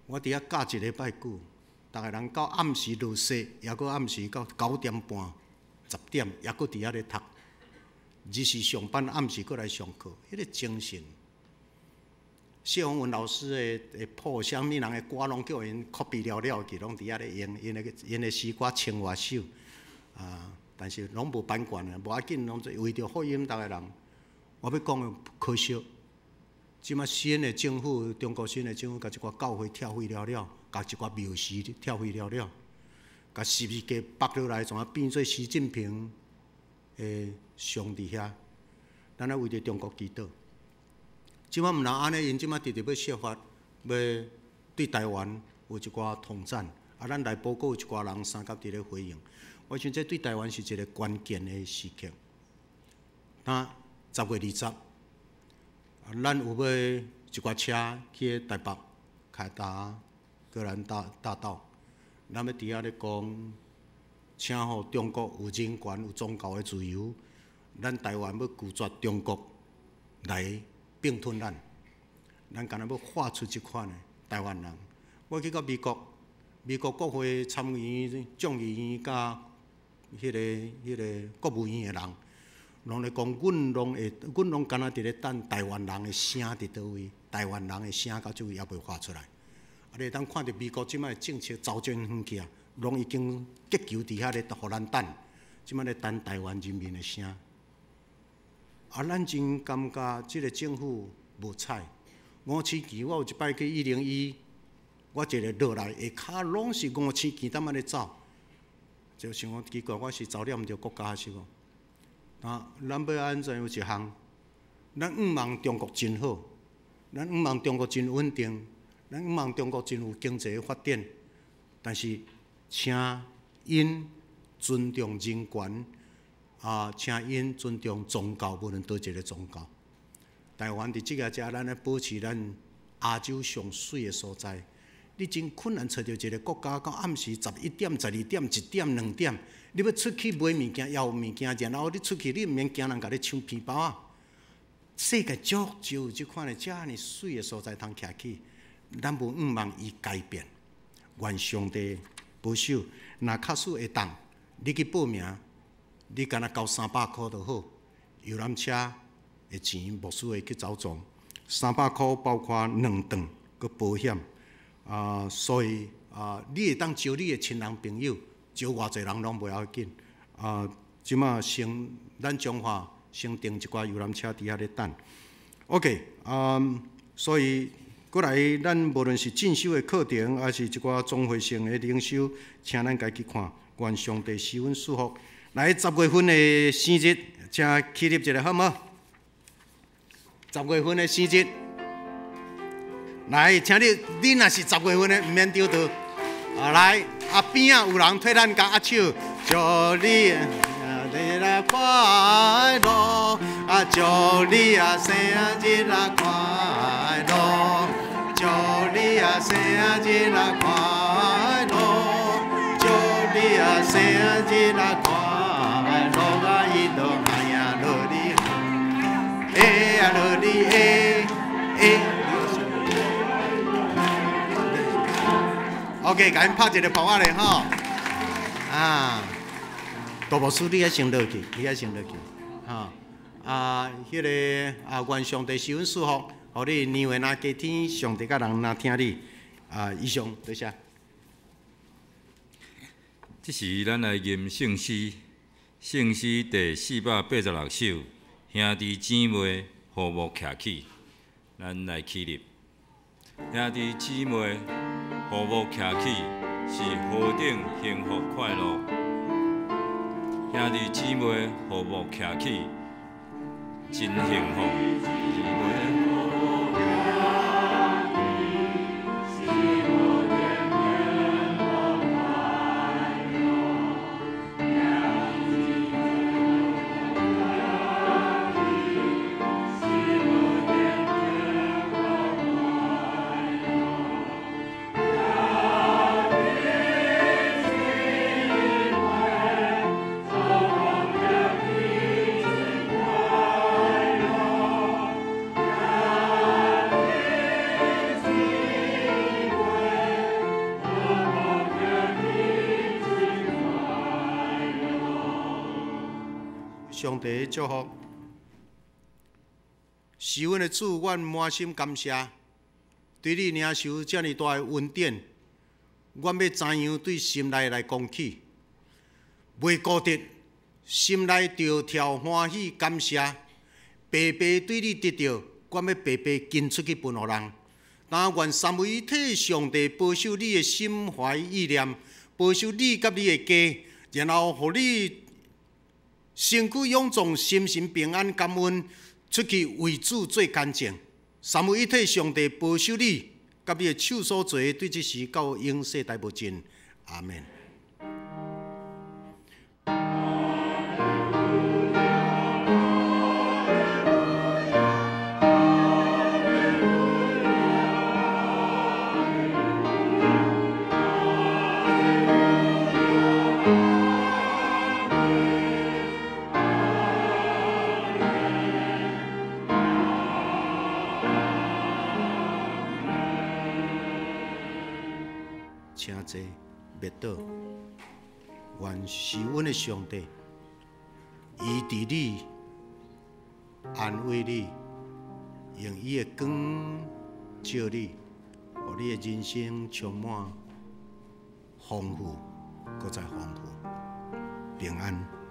S1: 我伫遐教一礼拜久。逐个人到暗时落雪，也搁暗时到9点半、10点，也搁伫遐咧读。日时上班，暗时搁来上课，迄个精神。谢宏文老师的谱，啥物人的歌拢叫因 copy 了去，拢伫遐咧用因的诗歌千外首但是拢无版权的，无要紧，拢为着福音逐个人。我要讲的可惜，即摆新的政府，中国新的政府，甲一寡教会跳毁了，甲一寡庙寺跳毁了，甲十字架拔落来，怎啊变做习近平的上伫遐？咱要为着中国祈祷。即摆毋能安尼，因即摆直直要设法，要对台湾有一寡统战，咱内部阁有一寡人三甲伫咧回应。我想这对台湾是一个关键的时刻。10月20。咱有要一寡车去台北、凯达格兰大道，咱要伫遐咧讲，请互中国有人权、有宗教的自由，咱台湾要拒绝中国来并吞咱，咱敢若要画出即款的台湾人。我去到美国国会参议院、众议院甲迄个国务院的人。拢咧讲，阮拢敢若伫咧等台湾人的声伫倒位，台湾人的声到即位也袂发出来。你当看到美国即摆政策走转远去啊，拢已经结球伫遐咧，互咱等，即摆咧等台湾人民的声。咱真感觉即个政府无采。五星旗，我有一摆去101，我一个落来下骹拢是五星旗，踮咧走，就想讲奇怪，我是走了毋着国家是无？咱要安怎有一项？咱毋望中国真好，咱毋望中国真稳定，咱毋望中国真有经济发展。但是，请因尊重人权，请因尊重宗教，无论倒一个宗教。台湾伫即个遮，咱咧保持咱亚洲上水的所在。你真困难找到一个国家，到暗时11点、12点、1点、2点，你要出去买物件，要有物件，然后你出去，你毋免惊人甲你抢皮包啊！世界足少有即款的遮尔水的所在通徛起，咱无毋望伊改变。愿上帝保守，若确实会当，你去报名，你敢若交300块就好，游览车的钱，牧师会去走总，300块包括2顿佮保险所以你会当招你的亲人朋友，招偌济人拢袂要紧即马先咱中华先订一寡游览车伫遐咧等 ，OK所以过来咱无论是进修的课程，还是一寡综合性的灵修，请咱家去看，愿上帝施恩祝福。来10月份的生日，请起立一下好唔好？10月份的生日，来，请你若是10月份的，毋免丢倒。来，边有人替咱甲握手，祝你生日快乐，祝你生日快乐，祝你生日快乐，祝你生日快乐，一路哎呀落你，哎呀落你哎。OK， 甲因拍一个炮仔咧吼，大牧师你还先落去，你还先落去，迄个愿上帝施恩祝福，互你年岁若加添，上帝甲人若听你，以上多谢。
S4: 这是咱来吟圣诗，圣诗第486首，兄弟姊妹和睦徛起，咱来起立，兄弟姊妹。和睦徛起，是何等幸福快乐！兄弟姊妹和睦徛起，真幸福。
S1: 上帝祝福，是阮的主，阮满心感谢。对你领受遮尔大的恩典，阮要怎样对心内来讲起？袂孤独，心内着跳欢喜感谢，白白对你得到，阮要白白捐出去分互人。但愿三位一体上帝保守你的心怀意念，保守你甲你的家，然后互你身躯勇壮，心神平安，感恩出去为主做干净。三位一体上帝保守你，甲你的手所做，对这时到永世代无尽。阿门。请坐，灭倒。愿是阮的上帝，医治你，安慰你，用伊的光照你，互你的人生充满丰富，搁再丰富，平安。